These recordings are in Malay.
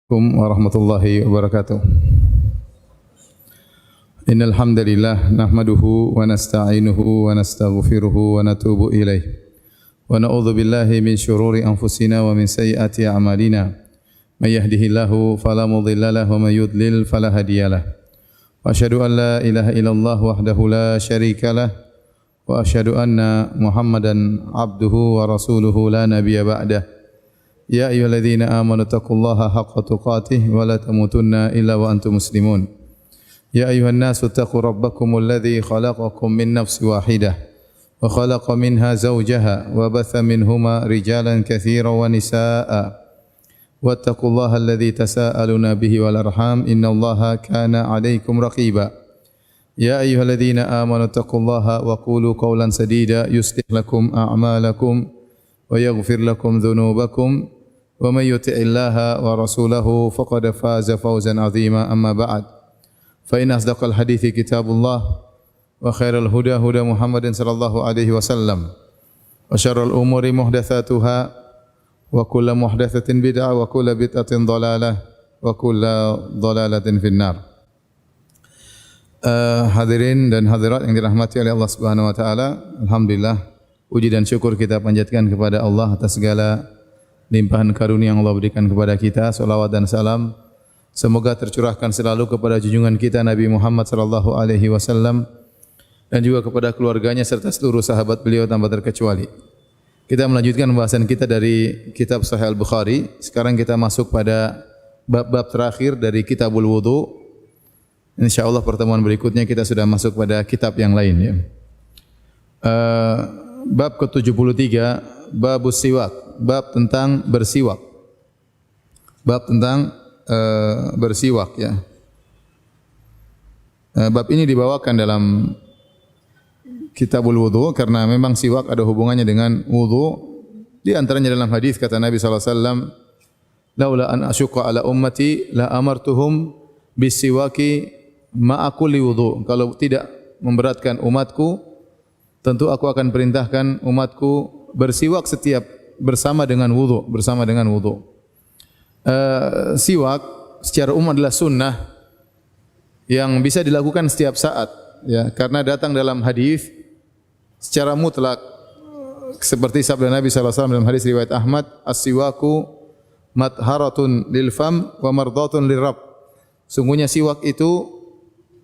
Assalamualaikum warahmatullahi wabarakatuh. Innal hamdalillah nahmaduhu wa nasta'inuhu wa nastaghfiruhu wa natubu ilaih. Wa na'udzu billahi min shururi anfusina wa min sayyiati a'malina. May yahdihillahu fala mudilla lahu wa may yudlil fala hadiyalah. Wa asyhadu an la ilaha illallah wahdahu la syarika lah wa asyhadu anna Muhammadan abduhu wa rasuluhu la nabiyya ba'dah. Ya ayyuhalladzina amanu taqullaha haqqa tuqatih wa la tamutunna illa wa antum muslimun. Ya ayyuhan nasu taqu rabbakumul ladzi khalaqakum min nafsin wahidah wa khalaqa minha zawjaha wa batha minhuma rijalan katsiran wa nisaa'a. Wattaqullaha alladzi tasaaluna bihi wal arham innallaha kana 'alaikum raqiba. Ya ayyuhalladzina amanu taqullaha wa qulu qawlan sadida yuslih lakum a'malakum wa yaghfir lakum dhunubakum. ومن يطع الله ورسوله فقد فاز فوزا عظيما أما بعد فإن أصدق الحديث كتاب الله وخير الهدى هدى محمد صلى الله عليه وسلم وشر الأمور محدثاتها وكل محدثة بدعة وكل بدعة ضلالة وكل ضلالة في النار. Hadirin dan hadirat yang dirahmati oleh Allah Subhanahu wa taala, alhamdulillah puji dan syukur kita panjatkan kepada Allah atas segala limpahan karunia yang Allah berikan kepada kita. Salawat dan salam semoga tercurahkan selalu kepada junjungan kita Nabi Muhammad sallallahu alaihi wasallam dan juga kepada keluarganya serta seluruh sahabat beliau tanpa terkecuali. Kita melanjutkan pembahasan kita dari kitab Sahih Al-Bukhari. Sekarang kita masuk pada bab-bab terakhir dari Kitabul Wudu. Insyaallah pertemuan berikutnya kita sudah masuk pada kitab yang lain ya. Bab ke-73, babus siwak, bab tentang bersiwak. Bab tentang bersiwak ya. Bab ini dibawakan dalam Kitabul Wudu karena memang siwak ada hubungannya dengan wudu. Di antaranya dalam hadis kata Nabi sallallahu alaihi wasallam, "Laula an asyqa ala ummati la amartuhum bisiwaki ma'a kulli wudu." Kalau tidak memberatkan umatku, tentu aku akan perintahkan umatku bersiwak setiap bersama dengan wudu. Siwak secara umum adalah sunnah yang bisa dilakukan setiap saat, ya, karena datang dalam hadis secara mutlak seperti sabda Nabi sallallahu alaihi wasallam dalam hadis riwayat Ahmad, "As-siwaku matharatun lil fam wa mardatun lirab." Sungguhnya siwak itu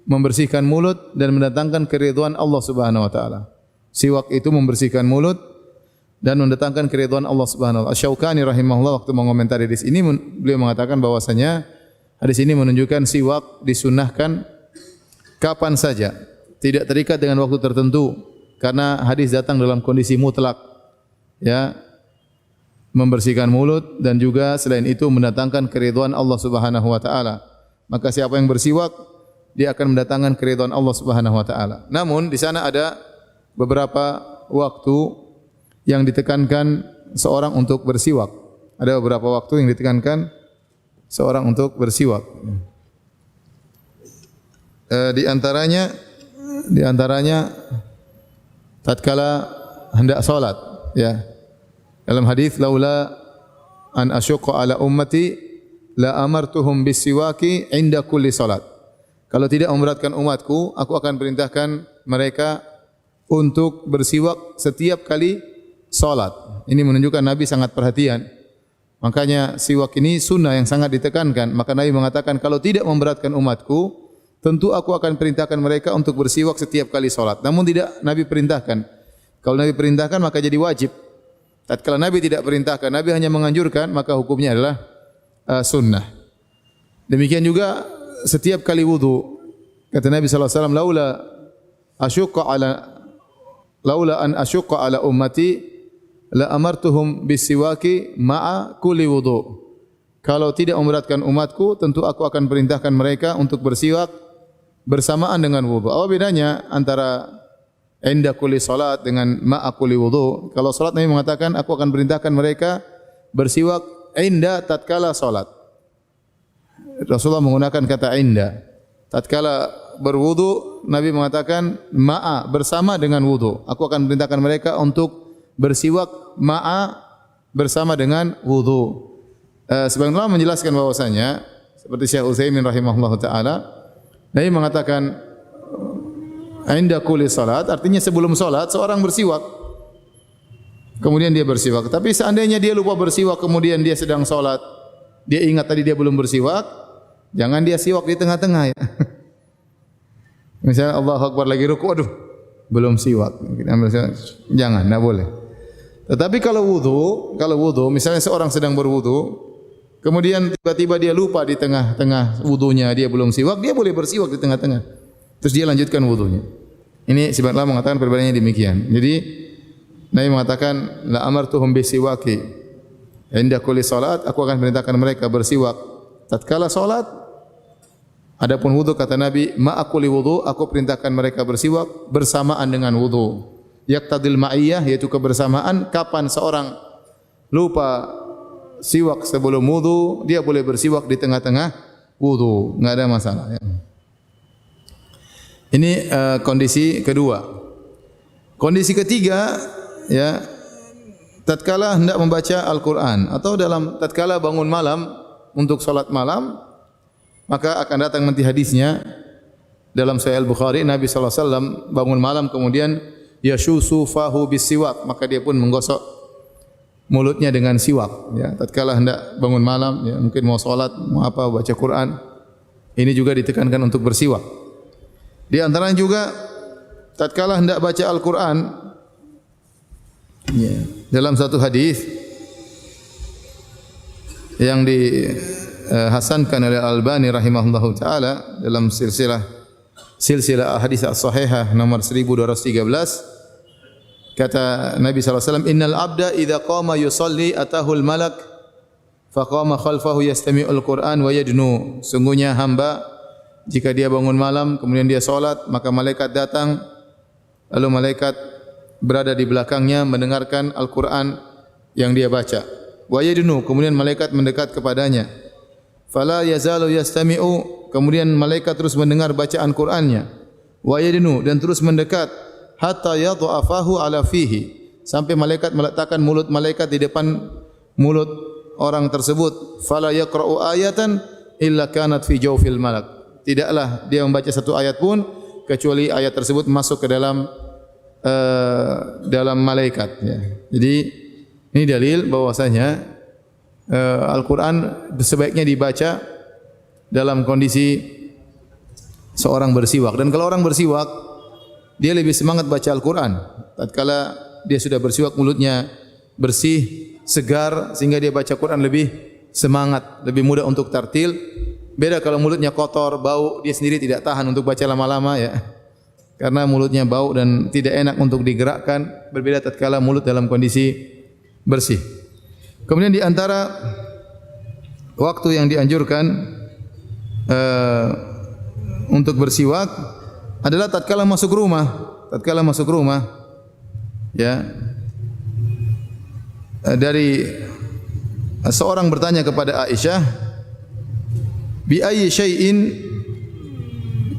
membersihkan mulut dan mendatangkan keridhaan Allah Subhanahu wa taala. Siwak itu membersihkan mulut dan mendatangkan keridhaan Allah Subhanahu wa taala. Asy-Syaukani rahimahullah waktu mengomentari hadis ini beliau mengatakan bahwasanya hadis ini menunjukkan siwak disunnahkan kapan saja, tidak terikat dengan waktu tertentu karena hadis datang dalam kondisi mutlak, ya, membersihkan mulut dan juga selain itu mendatangkan keridhaan Allah Subhanahu wa taala. Maka siapa yang bersiwak dia akan mendatangkan keridhaan Allah Subhanahu wa taala. Namun di sana ada beberapa waktu yang ditekankan seorang untuk bersiwak. Ada beberapa waktu yang ditekankan seorang untuk bersiwak. Di antaranya tatkala hendak salat, ya. Dalam hadis laula an asyqa ala ummati la amartuhum bisiwaki inda kulli salat. Kalau tidak memberatkan umatku, aku akan perintahkan mereka untuk bersiwak setiap kali salat. Ini menunjukkan Nabi sangat perhatian. Makanya siwak ini sunnah yang sangat ditekankan. Maka Nabi mengatakan kalau tidak memberatkan umatku, tentu aku akan perintahkan mereka untuk bersiwak setiap kali salat. Namun tidak Nabi perintahkan. Kalau Nabi perintahkan maka jadi wajib. Tatkala Nabi tidak perintahkan, Nabi hanya menganjurkan, maka hukumnya adalah sunnah. Demikian juga setiap kali wudu. Kata Nabi sallallahu alaihi wasallam, laula an asyqa ala ummati la amartuhum bisiwaki ma'a kulli wudu. Kalau tidak memberatkan umatku, tentu aku akan perintahkan mereka untuk bersiwak bersamaan dengan wudu. Apa bedanya antara inda kulli salat dengan ma'a kulli wudu? Kalau salat Nabi mengatakan aku akan perintahkan mereka bersiwak inda tatkala salat. Rasulullah menggunakan kata inda. Tatkala berwudu, Nabi mengatakan ma'a, bersama dengan wudu. Aku akan perintahkan mereka untuk bersiwak ma'a, bersama dengan wudu. sebagian ulama menjelaskan bahwasanya seperti Syekh Utsaimin rahimahullah taala, Nabi mengatakan inda kulli salat, artinya sebelum salat seorang bersiwak. Kemudian dia bersiwak. Tapi seandainya dia lupa bersiwak kemudian dia sedang salat, dia ingat tadi dia belum bersiwak, jangan dia siwak di tengah-tengah ya. Misalnya Allahu Akbar lagi ruku, aduh belum siwak. Jangan, enggak boleh. Tetapi kalau wudu, misalnya seorang sedang berwudu, kemudian tiba-tiba dia lupa di tengah-tengah wudunya dia belum siwak, dia boleh bersiwak di tengah-tengah. Terus dia lanjutkan wudunya. Ini sebagian ulama mengatakan perbedaannya demikian. Jadi Nabi mengatakan la amartuhum bisiwaki. Inda kulli salat, aku akan perintahkan mereka bersiwak tatkala salat. Adapun wudu kata Nabi, ma'akuli wudu, aku perintahkan mereka bersiwak bersamaan dengan wudu. Yaqtadil ma'iyah, yaitu kebersamaan. Kapan seorang lupa siwak sebelum wudu, dia boleh bersiwak di tengah-tengah wudu, enggak ada masalah ya. Ini kondisi kedua. Kondisi ketiga ya, tatkala hendak membaca Al-Qur'an atau dalam tatkala bangun malam untuk salat malam, maka akan datang nanti hadisnya dalam Sahih Al-Bukhari, Nabi sallallahu alaihi wasallam bangun malam kemudian yashusu fahu bisiwak, maka dia pun menggosok mulutnya dengan siwak ya, tatkala hendak bangun malam ya, mungkin mau salat, mau apa, baca Quran. Ini juga ditekankan untuk bersiwak. Di antaranya juga tatkala hendak baca Al-Qur'an ya, dalam satu hadis yang dihasankan oleh Al-Albani rahimahullahu taala dalam silsilah hadis as-sahihah nomor 1213, kata Nabi sallallahu alaihi wasallam, innal abda idza qama yusalli atahul malak faqama khalfahu yastami'ul Qur'an wa yadnu. Sungguhnya hamba jika dia bangun malam kemudian dia salat, maka malaikat datang, lalu malaikat berada di belakangnya mendengarkan Al-Qur'an yang dia baca. Wa yadnu, kemudian malaikat mendekat kepadanya. Fala yazalu yastami'u, kemudian malaikat terus mendengar bacaan Qur'annya. Wa yadnu, dan terus mendekat hatta yadha'afahu ala fihi, sampai malaikat meletakkan mulut malaikat di depan mulut orang tersebut. Fala yaqra'u ayatan illa kanat fi jawfil malak, tidaklah dia membaca satu ayat pun kecuali ayat tersebut masuk ke dalam malaikat ya. Jadi ini dalil bahwasanya Al-Quran sebaiknya dibaca dalam kondisi seorang bersiwak. Dan kalau orang bersiwak, dia lebih semangat baca Al-Quran tatkala dia sudah bersiwak, mulutnya bersih, segar, sehingga dia baca Quran lebih semangat, lebih mudah untuk tartil. Beda kalau mulutnya kotor, bau, dia sendiri tidak tahan untuk baca lama-lama ya, karena mulutnya bau dan tidak enak untuk digerakkan. Berbeda tatkala mulut dalam kondisi bersih. Kemudian di antara waktu yang dianjurkan untuk bersiwak adalah tatkala masuk rumah. Tatkala masuk rumah ya, dari seorang bertanya kepada Aisyah, bi ayyi syai'in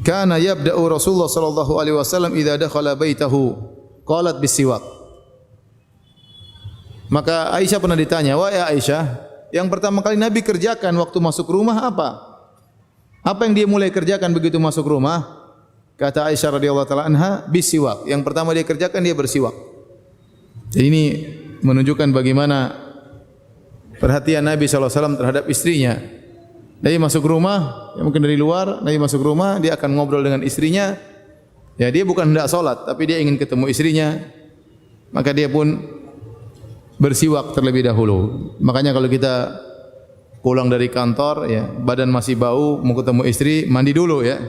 kana yabda'u Rasulullah sallallahu alaihi wasallam idza dakhala baitahu? Qalat bisiwak. Maka Aisyah pernah ditanya, wahai Aisyah, yang pertama kali Nabi kerjakan waktu masuk rumah apa? Apa yang dia mulai kerjakan begitu masuk rumah? Kata Aisyah radhiyallahu taala anha, bisiwak. Yang pertama dia kerjakan, dia bersiwak. Jadi ini menunjukkan bagaimana perhatian Nabi SAW terhadap istrinya. Nabi masuk rumah, ya mungkin dari luar, Nabi masuk rumah, dia akan ngobrol dengan istrinya. Ya, dia bukan hendak salat, tapi dia ingin ketemu istrinya. Maka dia pun bersiwak terlebih dahulu. Makanya kalau kita pulang dari kantor ya, badan masih bau, mau ketemu istri, mandi dulu ya.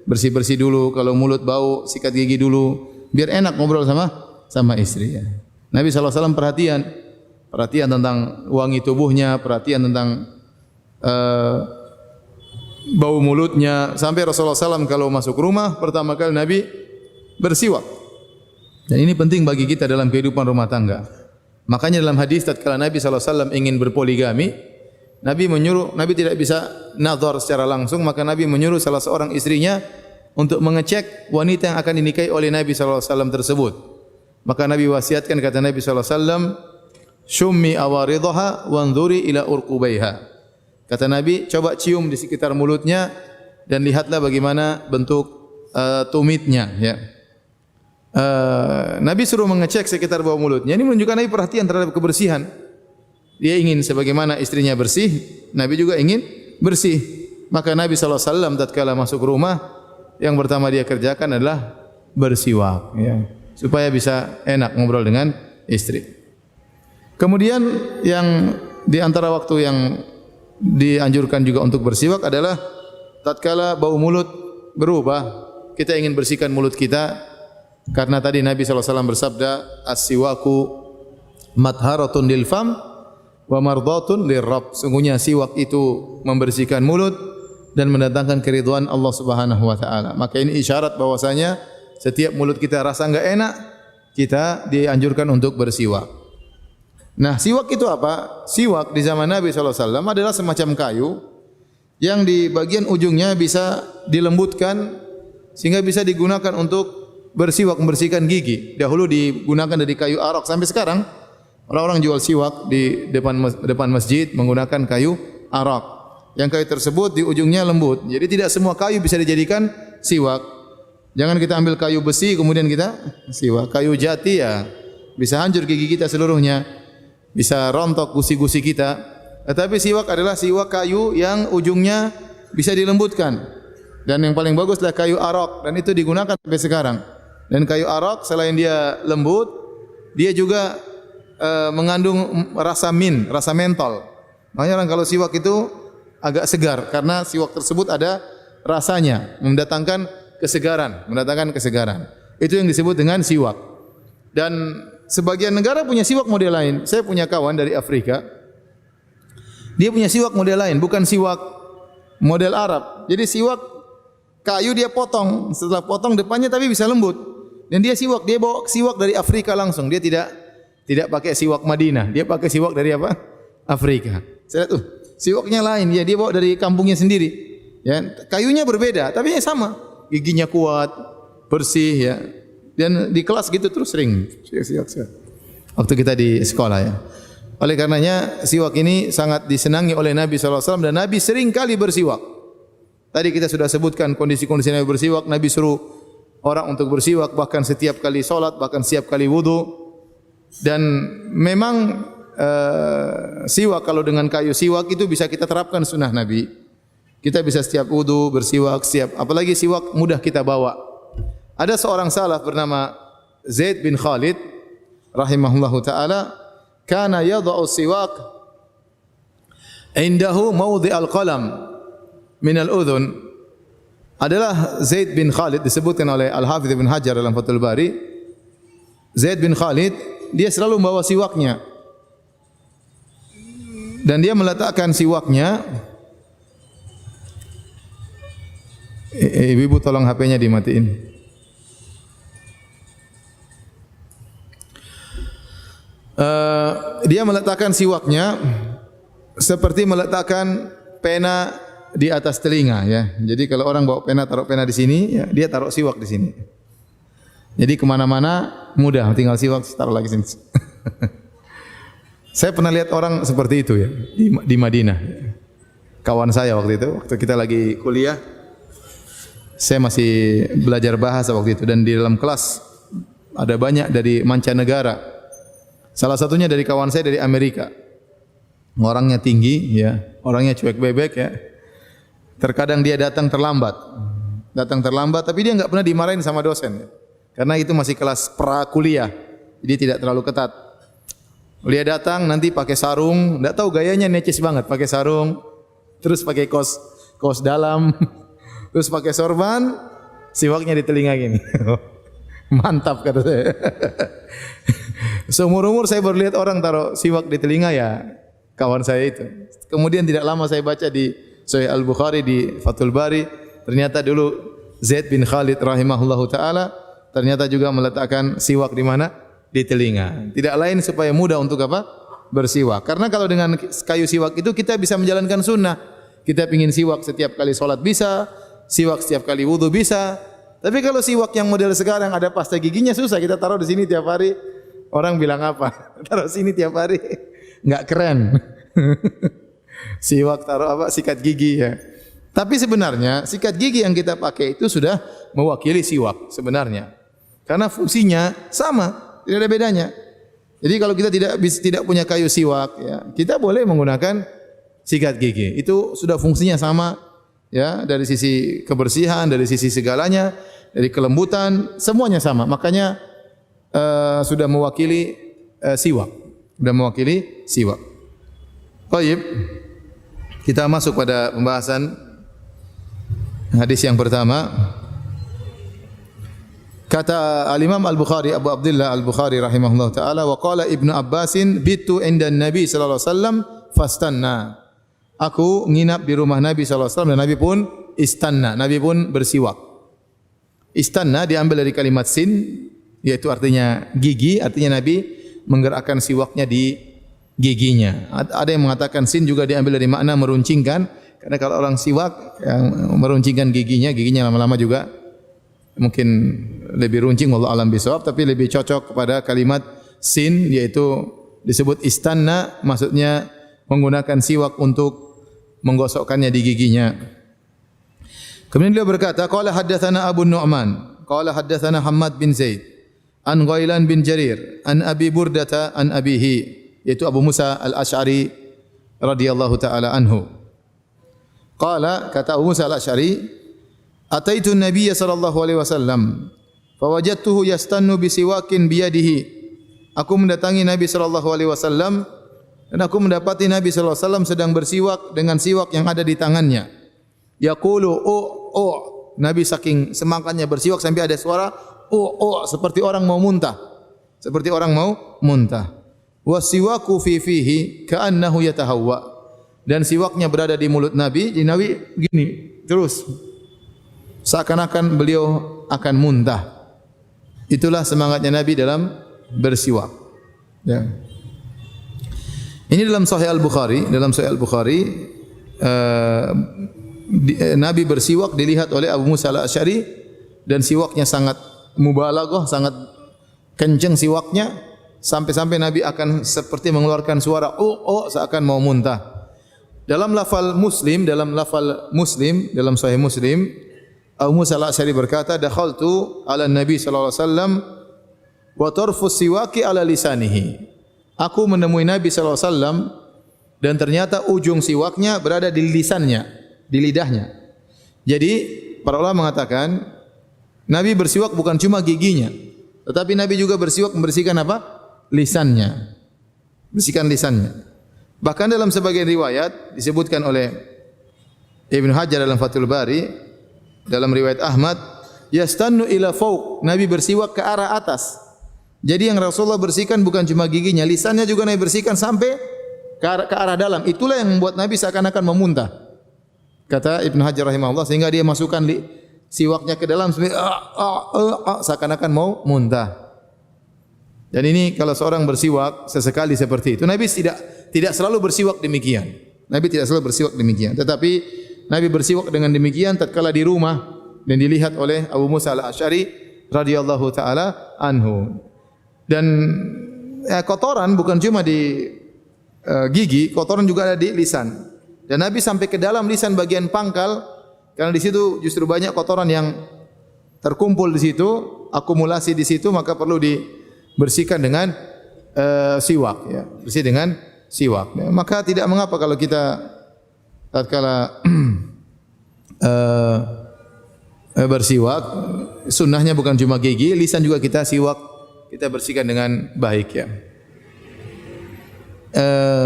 Bersih-bersih dulu, kalau mulut bau, sikat gigi dulu, biar enak ngobrol sama istri ya. Nabi SAW perhatian tentang wangi tubuhnya, perhatian tentang bau mulutnya, sampai Rasulullah SAW kalau masuk rumah pertama kali Nabi bersiwak. Dan ini penting bagi kita dalam kehidupan rumah tangga. Makanya dalam hadis tatkala Nabi SAW ingin berpoligami, Nabi tidak bisa nazar secara langsung, maka Nabi menyuruh salah seorang istrinya untuk mengecek wanita yang akan dinikahi oleh Nabi SAW tersebut. Maka Nabi wasiatkan, kata Nabi SAW, syummi awaridhaha wanzuri ila urqubaiha. Kata Nabi, coba cium di sekitar mulutnya dan lihatlah bagaimana bentuk tumitnya. Ya. Nabi suruh mengecek sekitar bawah mulutnya. Ini menunjukkan Nabi perhatian terhadap kebersihan. Dia ingin sebagaimana istrinya bersih, Nabi juga ingin bersih. Maka Nabi SAW tatkala masuk rumah, yang pertama dia kerjakan adalah bersiwak, ya, supaya bisa enak ngobrol dengan istri. Kemudian yang di antara waktu yang dianjurkan juga untuk bersiwak adalah tatkala bau mulut berubah, kita ingin bersihkan mulut kita, karena tadi Nabi SAW bersabda, as-siwaku matharatun lil fam wa mardatun lirrabb. Sungguhnya siwak itu membersihkan mulut dan mendatangkan keridhaan Allah Subhanahu wa taala. Maka ini isyarat bahwasanya setiap mulut kita rasa enggak enak, kita dianjurkan untuk bersiwak. Nah, siwak itu apa? Siwak di zaman Nabi SAW adalah semacam kayu yang di bagian ujungnya bisa dilembutkan sehingga bisa digunakan untuk bersiwak, membersihkan gigi. Dahulu digunakan dari kayu arok, sampai sekarang orang-orang jual siwak di depan masjid menggunakan kayu arok. Yang kayu tersebut di ujungnya lembut. Jadi tidak semua kayu bisa dijadikan siwak. Jangan kita ambil kayu besi kemudian kita siwak. Kayu jati ya bisa hancur gigi kita seluruhnya. Bisa rontok gusi-gusi kita. Tetapi siwak adalah siwak kayu yang ujungnya bisa dilembutkan. Dan yang paling bagus adalah kayu arok, dan itu digunakan sampai sekarang. Dan kayu arok selain dia lembut, dia juga mengandung rasa mint, rasa mentol. Makanya orang kalau siwak itu agak segar karena siwak tersebut ada rasanya, mendatangkan kesegaran. Itu yang disebut dengan siwak. Dan sebagian negara punya siwak model lain. Saya punya kawan dari Afrika. Dia punya siwak model lain, bukan siwak model Arab. Jadi siwak kayu dia potong, setelah potong depannya tapi bisa lembut. Dan dia bawa siwak dari Afrika langsung. Dia tidak pakai siwak Madinah. Dia pakai siwak dari apa? Afrika. Saya lihat, siwaknya lain. Ya, dia bawa dari kampungnya sendiri. Ya, kayunya berbeda, tapi sama. Giginya kuat, bersih, ya. Dan di kelas gitu terus sering siwak. Waktu kita di sekolah, ya. Oleh karenanya siwak ini sangat disenangi oleh Nabi SAW dan Nabi sering kali bersiwak. Tadi kita sudah sebutkan kondisi-kondisi Nabi bersiwak. Nabi suruh orang untuk bersiwak bahkan setiap kali solat, bahkan setiap kali wudu. Dan memang siwak kalau dengan kayu siwak itu bisa kita terapkan sunnah Nabi. Kita bisa setiap wudu bersiwak, apalagi siwak mudah kita bawa. Ada seorang salaf bernama Zaid bin Khalid rahimahullahu taala, kana yadha'u siwak indahu mawdi' al-qalam min al-udhun. Adalah Zaid bin Khalid, disebutkan oleh Al-Hafidz Ibn Hajar dalam Fathul Bari. Zaid bin Khalid dia selalu membawa siwaknya. Dan dia meletakkan siwaknya. Ibu tolong HP-nya dimatiin. Dia meletakkan siwaknya seperti meletakkan pena di atas telinga, ya. Jadi kalau orang bawa pena, taruh pena di sini, ya, dia taruh siwak di sini. Jadi kemana-mana mudah, tinggal siwak taruh lagi sini. Saya pernah lihat orang seperti itu, ya, di Madinah. Kawan saya waktu kita lagi kuliah, saya masih belajar bahasa waktu itu, dan di dalam kelas ada banyak dari mancanegara. Salah satunya dari kawan saya dari Amerika. Orangnya tinggi, ya, orangnya cuek bebek, ya. Terkadang dia datang terlambat, tapi dia enggak pernah dimarahin sama dosen, ya. Karena itu masih kelas pra kuliah, jadi tidak terlalu ketat. Dia datang nanti pakai sarung, enggak tahu gayanya necis banget, pakai sarung, terus pakai kaos dalam, terus pakai sorban, siwaknya di telinga gini. Mantap kata saya. Seumur-umur saya baru lihat orang taruh siwak di telinga, ya kawan saya itu. Kemudian tidak lama saya baca di Sahih Al-Bukhari di Fathul Bari, ternyata dulu Zaid bin Khalid rahimahullahu taala ternyata juga meletakkan siwak di mana? Di telinga. Tidak lain supaya mudah untuk apa? Bersiwak. Karena kalau dengan kayu siwak itu kita bisa menjalankan sunnah. Kita ingin siwak setiap kali solat bisa, siwak setiap kali wudu bisa. Tapi kalau siwak yang model sekarang ada pasta giginya susah, kita taruh di sini tiap hari. Orang bilang apa? Taruh sini tiap hari. Enggak keren. Siwak taruh apa? Sikat gigi ya. Tapi sebenarnya sikat gigi yang kita pakai itu sudah mewakili siwak sebenarnya. Karena fungsinya sama, tidak ada bedanya. Jadi kalau kita tidak punya kayu siwak ya, kita boleh menggunakan sikat gigi. Itu sudah fungsinya sama ya, dari sisi kebersihan, dari sisi segalanya, dari kelembutan, semuanya sama. Makanya sudah mewakili siwak. Sudah mewakili siwak. Baik. Kita masuk pada pembahasan hadis yang pertama. Kata Al-Imam Al-Bukhari, Abu Abdullah Al-Bukhari rahimahullah ta'ala, wa qala Ibnu Abbasin bitu inda Nabi sallallahu alaihi wasallam fastanna. Aku nginap di rumah Nabi sallallahu alaihi wasallam dan Nabi pun istanna, Nabi pun bersiwak. Istanna diambil dari kalimat sin, yaitu artinya gigi, artinya Nabi menggerakkan siwaknya di giginya. Ada yang mengatakan sin juga diambil dari makna meruncingkan, karena kalau orang siwak yang meruncingkan giginya lama-lama juga mungkin lebih runcing, wallahu alam bisawab, tapi lebih cocok kepada kalimat sin, yaitu disebut istanna, maksudnya menggunakan siwak untuk menggosokkannya di giginya. Kemudian beliau berkata, qala haddatsana Abu Nu'man, qala haddatsana Hammad bin Zaid, an Ghailan bin Jarir, an Abi Burdata an abihi, yaitu Abu Musa Al-Asy'ari radhiyallahu taala anhu. Qala, kata Abu Musa Al-Asy'ari, ataitu Nabiy sallallahu alaihi wasallam fawajadtuhu yastannu bisiwakin biyadihi. Aku mendatangi Nabi sallallahu alaihi wasallam dan aku mendapati Nabi sallallahu alaihi wasallam sedang bersiwak dengan siwak yang ada di tangannya. Yaqulu oh. Nabi saking semangatnya bersiwak sampai ada suara oh seperti orang mau muntah. Seperti orang mau muntah. Wasiwaku fi fihi ka'annahu yatahawwa. Dan siwaknya berada di mulut Nabi, jadi Nabi gini terus. Seakan-akan beliau akan muntah. Itulah semangatnya Nabi dalam bersiwak. Ya. Ini dalam Sahih Al-Bukhari, Nabi bersiwak dilihat oleh Abu Musa Al-Asy'ari dan siwaknya sangat mubalaghah, sangat kencang siwaknya sampai-sampai Nabi akan seperti mengeluarkan suara seakan mau muntah. Dalam lafal Muslim, dalam Sahih Muslim, Abu Musa Al-Asy'ari berkata, dakhaltu ala Nabi sallallahu alaihi wasallam wa tarfus siwaki ala lisanihi. Aku menemui Nabi sallallahu alaihi wasallam dan ternyata ujung siwaknya berada di lisannya, di lidahnya. Jadi para ulama mengatakan Nabi bersiwak bukan cuma giginya, tetapi Nabi juga bersiwak membersihkan apa? Lisannya. Bersihkan lisannya. Bahkan dalam sebagian riwayat disebutkan oleh Ibnu Hajar dalam Fathul Bari, dalam riwayat Ahmad, yastannu ila fauq, Nabi bersiwak ke arah atas. Jadi yang Rasulullah bersihkan bukan cuma giginya, lisannya juga Nabi bersihkan sampai ke arah dalam. Itulah yang membuat Nabi seakan-akan memuntah. Kata Ibnu Hajar rahimahullah, sehingga dia masukkan siwaknya ke dalam sampai seakan-akan mau muntah. Dan ini kalau seorang bersiwak sesekali seperti itu, Nabi tidak selalu bersiwak demikian. Nabi tidak selalu bersiwak demikian, tetapi Nabi bersiwak dengan demikian tatkala di rumah dan dilihat oleh Abu Musa Al-Asy'ari radhiyallahu taala anhu. Dan kotoran bukan cuma di gigi, kotoran juga ada di lisan. Dan Nabi sampai ke dalam lisan bagian pangkal, karena di situ justru banyak kotoran yang terkumpul di situ, akumulasi di situ, maka perlu dibersihkan dengan siwak ya, bersih dengan siwak. Maka tidak mengapa kalau kita tatkala bersiwak, sunnahnya bukan cuma gigi, lisan juga kita siwak, kita bersihkan dengan baik ya.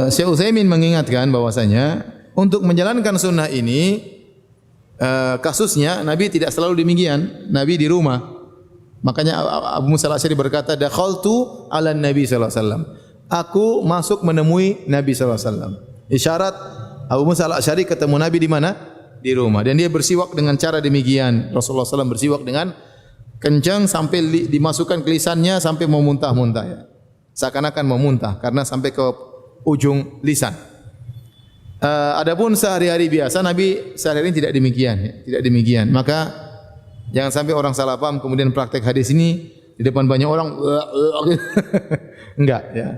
Syekh Utsaimin mengingatkan bahwasanya untuk menjalankan sunnah ini kasusnya Nabi tidak selalu demikian. Nabi di rumah. Makanya Abu Musa Al-Asy'ari berkata, dakhaltu ala Nabi sallallahu alaihi wasallam. Aku masuk menemui Nabi sallallahu alaihi wasallam. Isyarat Abu Musa Al-Asy'ari ketemu Nabi di mana? Di rumah. Dan dia bersiwak dengan cara demikian. Rasulullah SAW bersiwak dengan kencang sampai dimasukkan ke lisannya sampai mau muntah-muntah ya. Seakan-akan mau muntah karena sampai ke ujung lisan. Adapun sehari-hari biasa Nabi sehari-hari tidak demikian ya. Tidak demikian. Maka jangan sampai orang salah paham kemudian praktek hadis ini di depan banyak orang enggak ya.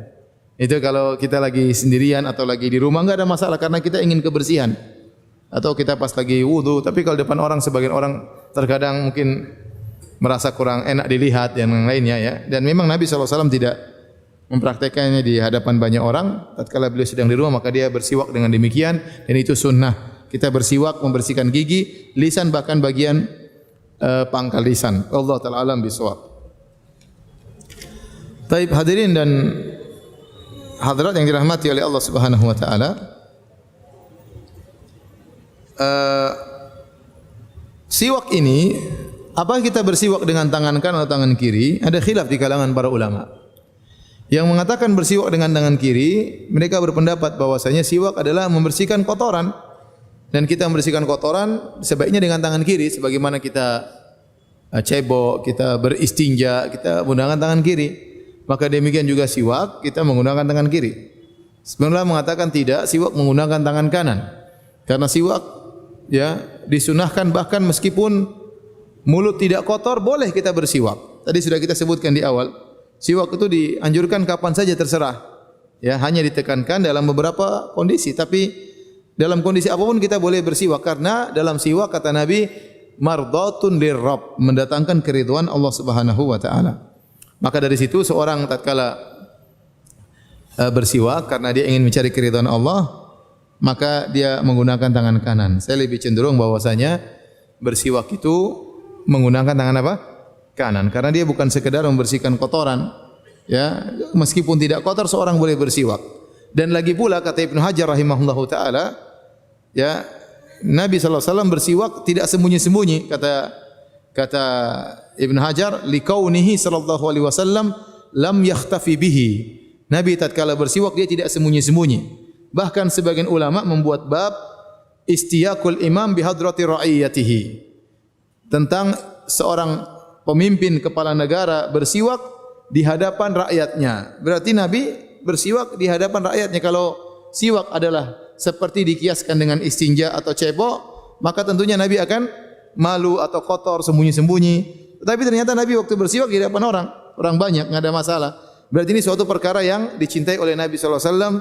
Itu kalau kita lagi sendirian atau lagi di rumah enggak ada masalah karena kita ingin kebersihan. Atau kita pas lagi wudu, tapi kalau depan orang sebagian orang terkadang mungkin merasa kurang enak dilihat dan yang lainnya ya. Dan memang Nabi SAW tidak mempraktekannya di hadapan banyak orang. Tatkala beliau sedang di rumah maka dia bersiwak dengan demikian dan itu sunnah. Kita bersiwak membersihkan gigi, lisan bahkan bagian pangkal lisan. Allah taala alam bisawab. Taib hadirin dan hadirat yang dirahmati oleh Allah Subhanahu wa taala. Siwak ini, apa kita bersiwak dengan tangan kanan atau tangan kiri? Ada khilaf di kalangan para ulama. Yang mengatakan bersiwak dengan tangan kiri, mereka berpendapat bahwasanya siwak adalah membersihkan kotoran. Dan kita membersihkan kotoran sebaiknya dengan tangan kiri, sebagaimana kita cebok, kita beristinja, kita menggunakan tangan kiri. Maka demikian juga siwak, kita menggunakan tangan kiri. Sebenarnya mengatakan tidak, siwak menggunakan tangan kanan. Karena siwak ya disunahkan bahkan meskipun mulut tidak kotor boleh kita bersiwak. Tadi sudah kita sebutkan di awal, siwak itu dianjurkan kapan saja terserah. Ya, hanya ditekankan dalam beberapa kondisi, tapi dalam kondisi apapun kita boleh bersiwak karena dalam siwak kata Nabi mardatun lirrabb, mendatangkan keridhaan Allah Subhanahu wa taala. Maka dari situ seorang tatkala bersiwak karena dia ingin mencari keridhaan Allah, maka dia menggunakan tangan kanan. Saya lebih cenderung bahwasanya bersiwak itu menggunakan tangan apa? Kanan. Karena dia bukan sekedar membersihkan kotoran. Ya, meskipun tidak kotor seorang boleh bersiwak. Dan lagi pula kata Ibnu Hajar rahimahullahu taala, ya, Nabi sallallahu alaihi wasallam bersiwak tidak sembunyi-sembunyi. Kata Ibnu Hajar, liqaunihi sallallahu alaihi wasallam lam yakhtafi bihi. Nabi tatkala bersiwak dia tidak sembunyi-sembunyi. Bahkan sebagian ulama membuat bab istiyaqul imam bihadrati ra'iyatihi. Tentang seorang pemimpin kepala negara bersiwak di hadapan rakyatnya. Berarti Nabi bersiwak di hadapan rakyatnya. Kalau siwak adalah seperti dikiaskan dengan istinja atau cebok, maka tentunya Nabi akan malu atau kotor sembunyi-sembunyi. Tapi ternyata Nabi waktu bersiwak di hadapan orang banyak, enggak ada masalah. Berarti ini suatu perkara yang dicintai oleh Nabi sallallahu alaihi wasallam.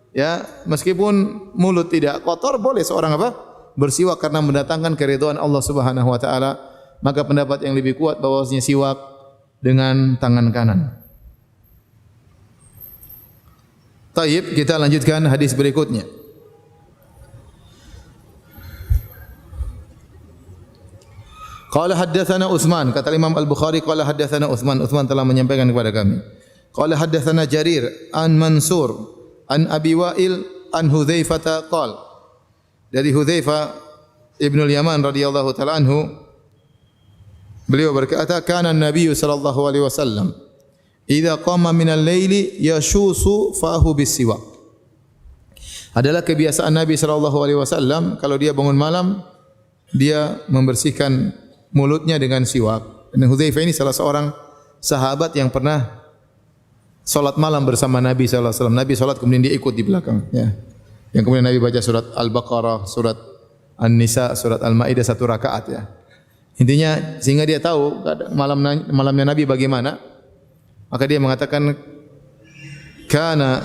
Ya, meskipun mulut tidak kotor boleh seorang apa? Bersiwak karena mendatangkan keridhaan Allah Subhanahu wa taala. Maka pendapat yang lebih kuat bahwasanya siwak dengan tangan kanan. Taib, kita lanjutkan hadis berikutnya. Qala haddatsana Utsman, kata Imam Al-Bukhari qala haddatsana Utsman telah menyampaikan kepada kami. Qala haddatsana Jarir an Mansur an Abi Wa'il an Hudzaifah qala, dari Hudzaifah Ibnu Yaman radhiyallahu taala anhu, beliau berkata kana Nabi sallallahu alaihi wasallam idza qama min al-laili yashusu fahu bis-siwak. Adalah kebiasaan Nabi sallallahu alaihi wasallam kalau dia bangun malam dia membersihkan mulutnya dengan siwak. Dan Hudzaifah ini salah seorang sahabat yang pernah salat malam bersama Nabi sallallahu alaihi wasallam. Nabi salat kemudian dia ikut di belakang, ya. Yang kemudian Nabi baca surat Al-Baqarah, surat An-Nisa, surat Al-Maidah satu rakaat, ya. Intinya sehingga dia tahu malamnya Nabi bagaimana. Maka dia mengatakan kana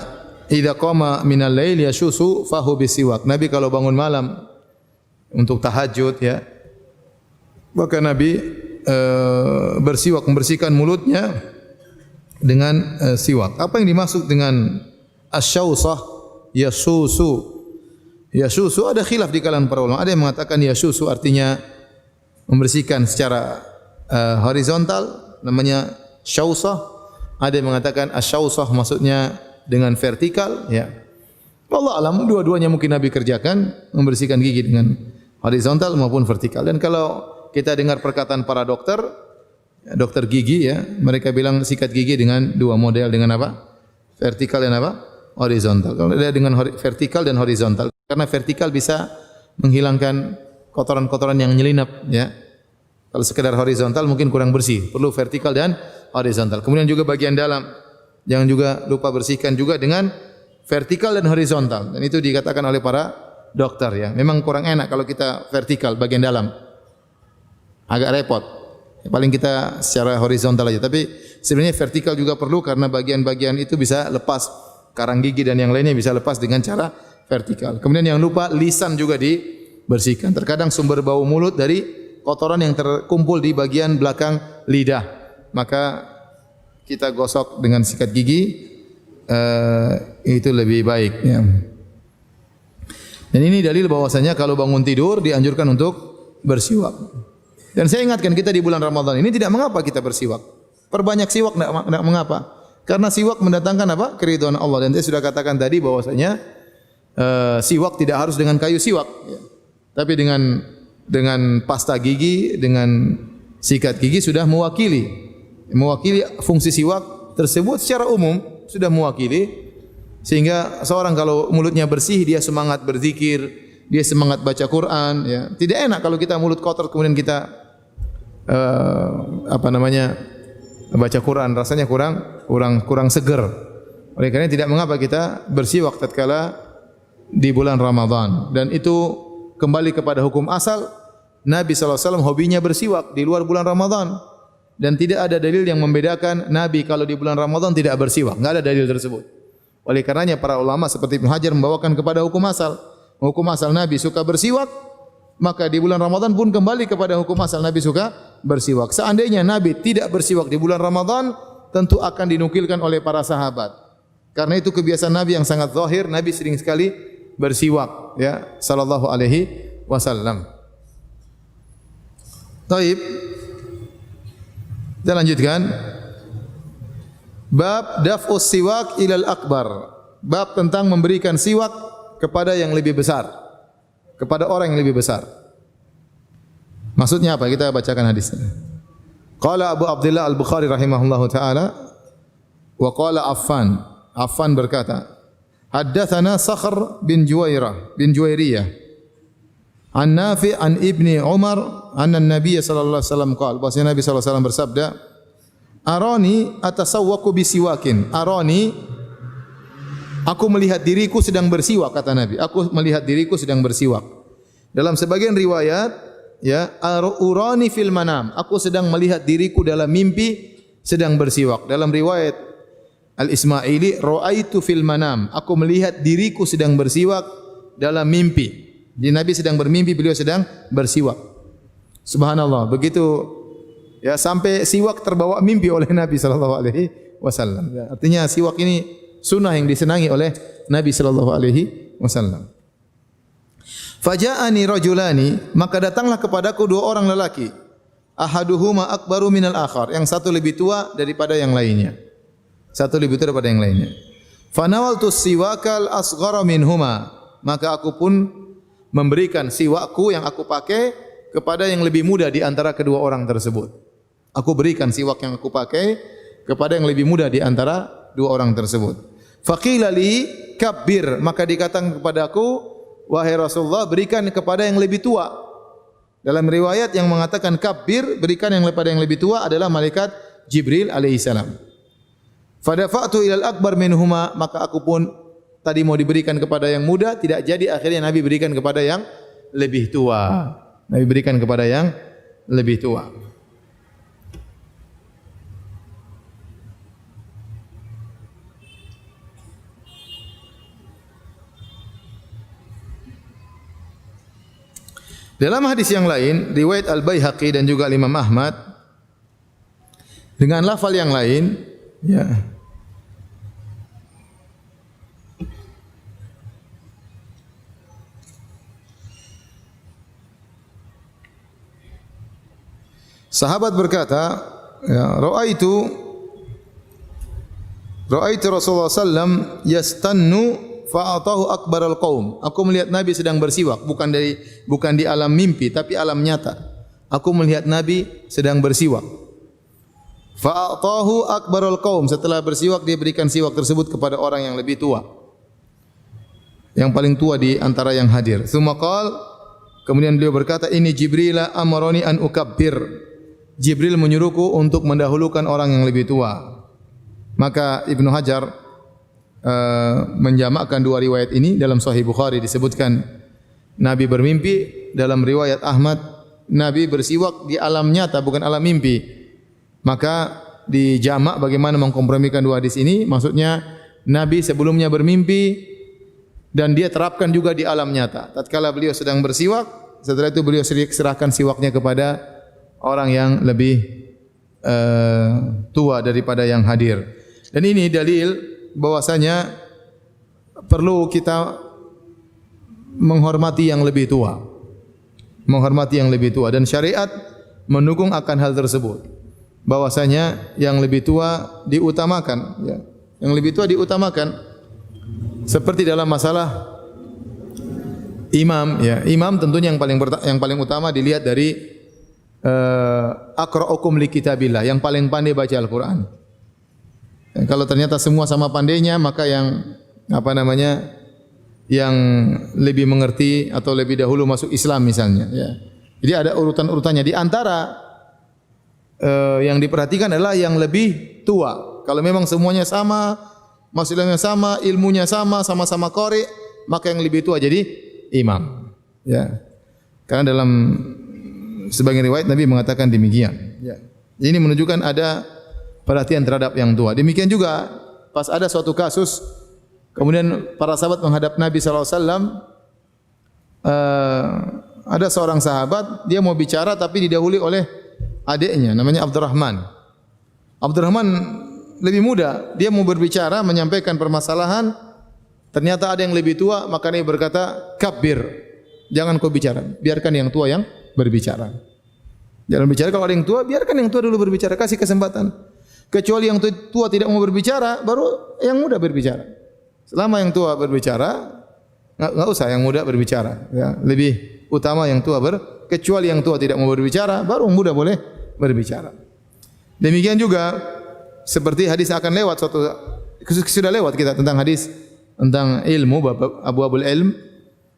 idza qama minal lail yashusu fahu bisiwak. Nabi kalau bangun malam untuk tahajud, ya, maka Nabi bersiwak, membersihkan mulutnya dengan siwak. Apa yang dimaksud dengan asyausah, yasusu? Yasusu ada khilaf di kalangan para ulama. Ada yang mengatakan yasusu artinya membersihkan secara horizontal, namanya syausah. Ada yang mengatakan asyausah maksudnya dengan vertikal, ya. Wallahu alam, dua-duanya mungkin Nabi kerjakan, membersihkan gigi dengan horizontal maupun vertikal. Dan kalau kita dengar perkataan para dokter gigi, ya, mereka bilang sikat gigi dengan dua model, dengan apa? Vertikal dan apa? Horizontal. Kalau ada dengan vertikal dan horizontal, karena vertikal bisa menghilangkan kotoran-kotoran yang menyelinap, ya. Kalau sekedar horizontal mungkin kurang bersih, perlu vertikal dan horizontal. Kemudian juga bagian dalam, jangan juga lupa bersihkan juga dengan vertikal dan horizontal. Dan itu dikatakan oleh para dokter, ya. Memang kurang enak kalau kita vertikal bagian dalam, agak repot. Paling kita secara horizontal aja. Tapi sebenarnya vertikal juga perlu karena bagian-bagian itu bisa lepas karang gigi dan yang lainnya bisa lepas dengan cara vertikal. Kemudian yang lupa, lisan juga dibersihkan. Terkadang sumber bau mulut dari kotoran yang terkumpul di bagian belakang lidah. Maka kita gosok dengan sikat gigi, itu lebih baik. Ya. Dan ini dalil bahwasanya kalau bangun tidur dianjurkan untuk bersiwak. Dan saya ingatkan kita di bulan Ramadan ini tidak mengapa kita bersiwak. Perbanyak siwak tidak mengapa. Karena siwak mendatangkan apa? Keridhaan Allah. Dan saya sudah katakan tadi bahwasanya siwak tidak harus dengan kayu siwak, ya. Tapi dengan pasta gigi, dengan sikat gigi sudah mewakili fungsi siwak tersebut secara umum sudah mewakili. Sehingga seorang kalau mulutnya bersih, dia semangat berzikir, dia semangat baca Quran. Ya. Tidak enak kalau kita mulut kotor kemudian kita baca Quran, rasanya kurang seger. Oleh karena tidak mengapa kita bersiwak tatkala di bulan Ramadan. Dan itu kembali kepada hukum asal. Nabi SAW hobinya bersiwak di luar bulan Ramadan. Dan tidak ada dalil yang membedakan Nabi kalau di bulan Ramadan tidak bersiwak. Tidak ada dalil tersebut. Oleh karenanya para ulama seperti Ibnu Hajar membawakan kepada hukum asal. Hukum asal Nabi suka bersiwak, maka di bulan Ramadan pun kembali kepada hukum asal Nabi suka bersiwak. Seandainya Nabi tidak bersiwak di bulan Ramadan, tentu akan dinukilkan oleh para sahabat. Karena itu kebiasaan Nabi yang sangat zahir, Nabi sering sekali bersiwak, ya, sallallahu alaihi wasallam. Taib. Kita lanjutkan. Bab daf'us siwak ilal akbar. Bab tentang memberikan siwak kepada yang lebih besar. Kepada orang yang lebih besar. Maksudnya apa? Kita bacakan hadisnya. Qala Abu Abdullah Al-Bukhari rahimahullahu taala wa qala Affan. Affan berkata, haddatsana Sakhr bin Juwairiyah. An Nafi' an Ibni Umar anna an-nabiy sallallahu alaihi wasallam qala, bahwasanya Nabi sallallahu alaihi wasallam bersabda, Arani atasawwaku bisiwakin. Arani, aku melihat diriku sedang bersiwak, kata Nabi. Aku melihat diriku sedang bersiwak. Dalam sebagian riwayat, ya, urani fil manam. Aku sedang melihat diriku dalam mimpi sedang bersiwak. Dalam riwayat Al-Ismaili, ra'aitu fil manam. Aku melihat diriku sedang bersiwak dalam mimpi. Jadi Nabi sedang bermimpi, beliau sedang bersiwak. Subhanallah, begitu. Ya, sampai siwak terbawa mimpi oleh Nabi sallallahu alaihi wasallam. Ya, artinya siwak ini sunnah yang disenangi oleh Nabi sallallahu alaihi wasallam. Faja'ani rajulani, maka datanglah kepadaku dua orang lelaki. Ahaduhuma akbaru minal akhar, yang satu lebih tua daripada yang lainnya. Satu lebih tua daripada yang lainnya. Fanawaltu siwakal asghara minhuma, maka aku pun memberikan siwakku yang aku pakai kepada yang lebih muda di antara kedua orang tersebut. Aku berikan siwak yang aku pakai kepada yang lebih muda di antara dua orang tersebut. Faqila li kabbir, maka dikatakan kepadaku, wahai Rasulullah, berikan kepada yang lebih tua. Dalam riwayat yang mengatakan kabbir, berikan yang kepada yang lebih tua adalah malaikat Jibril alaihissalam. Fadafa'tu ilal akbar minhuma, maka aku pun tadi mau diberikan kepada yang muda, tidak jadi, akhirnya Nabi berikan kepada yang lebih tua. Nabi berikan kepada yang lebih tua. Dalam hadis yang lain, riwayat Al-Baihaqi dan juga Imam Ahmad dengan lafal yang lain, ya. Sahabat berkata, ya, ra'aitu Rasulullah sallam yastannu fa'atahu akbaral qaum. Aku melihat Nabi sedang bersiwak, bukan di alam mimpi tapi alam nyata. Aku melihat Nabi sedang bersiwak. Fa'atahu akbaral qaum. Setelah bersiwak dia berikan siwak tersebut kepada orang yang lebih tua. Yang paling tua di antara yang hadir. Tsumma qala, kemudian beliau berkata, ini Jibril amaroni an ukabbir. Jibril menyuruhku untuk mendahulukan orang yang lebih tua. Maka Ibnu Hajar menjamakkan dua riwayat ini. Dalam Sahih Bukhari disebutkan Nabi bermimpi, dalam riwayat Ahmad Nabi bersiwak di alam nyata bukan alam mimpi. Maka dijamak bagaimana mengkompromikan dua hadis ini, maksudnya Nabi sebelumnya bermimpi dan dia terapkan juga di alam nyata. Tatkala beliau sedang bersiwak, setelah itu beliau serahkan siwaknya kepada orang yang lebih tua daripada yang hadir. Dan ini dalil bahwasanya perlu kita menghormati yang lebih tua. Menghormati yang lebih tua, dan syariat mendukung akan hal tersebut. Bahwasanya yang lebih tua diutamakan, ya. Yang lebih tua diutamakan. Seperti dalam masalah imam, ya. Imam tentunya yang paling utama dilihat dari aqra'ukum li kitabillah, yang paling pandai baca Al-Qur'an. Kalau ternyata semua sama pandainya, maka yang yang lebih mengerti atau lebih dahulu masuk Islam misalnya, ya. Jadi ada urutan-urutannya. Di antara yang diperhatikan adalah yang lebih tua. Kalau memang semuanya sama, maksudnya sama, ilmunya sama, sama-sama qari, maka yang lebih tua jadi imam. Ya. Karena dalam sebagian riwayat Nabi mengatakan demikian. Ya. Ini menunjukkan ada perhatian terhadap yang tua. Demikian juga pas ada suatu kasus, kemudian para sahabat menghadap Nabi SAW. Ada seorang sahabat, dia mau bicara tapi didahului oleh adiknya, namanya Abdurrahman. Abdurrahman lebih muda, dia mau berbicara, menyampaikan permasalahan. Ternyata ada yang lebih tua, maka dia berkata, "Kabbir, jangan kau bicara, biarkan yang tua yang berbicara." Jangan bicara kalau ada yang tua, biarkan yang tua dulu berbicara, kasih kesempatan. Kecuali yang tua tidak mau berbicara, baru yang muda berbicara. Selama yang tua berbicara, enggak usah yang muda berbicara, ya. Lebih utama yang tua kecuali yang tua tidak mau berbicara, baru yang muda boleh berbicara. Demikian juga seperti hadis akan lewat sudah lewat kita tentang hadis tentang ilmu, abwabul ilm.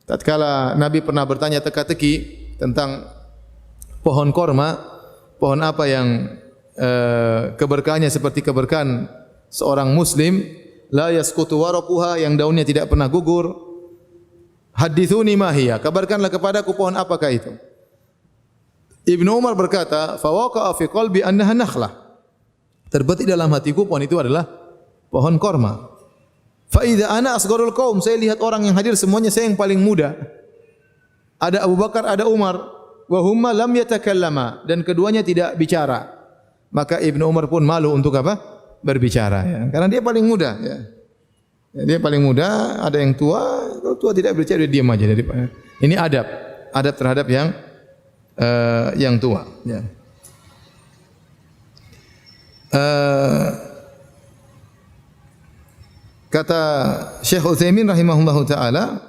Tatkala Nabi pernah bertanya teka-teki tentang pohon korma, pohon apa yang keberkahannya seperti keberkahan seorang muslim, la yasqutu waraquha, yang daunnya tidak pernah gugur. Hadithuni ma hiya, kabarkanlah kepadaku pohon apakah itu. Ibnu Umar berkata, fa waqa'a fi qalbi annaha nakhlah. Terbetik dalam hatiku pohon itu adalah pohon korma. Fa idza ana asgharul qaum, saya lihat orang yang hadir semuanya saya yang paling muda. Ada Abu Bakar, ada Umar, wa humma lam yatakallama, dan keduanya tidak bicara. Maka Ibnu Umar pun malu untuk apa? Berbicara, ya. Karena dia paling muda, ya. Dia paling muda, ada yang tua, kalau tua tidak berbicara dia diam aja. Ini adab terhadap yang tua. Ya. Kata Syekh Utsaimin rahimahullahu taala,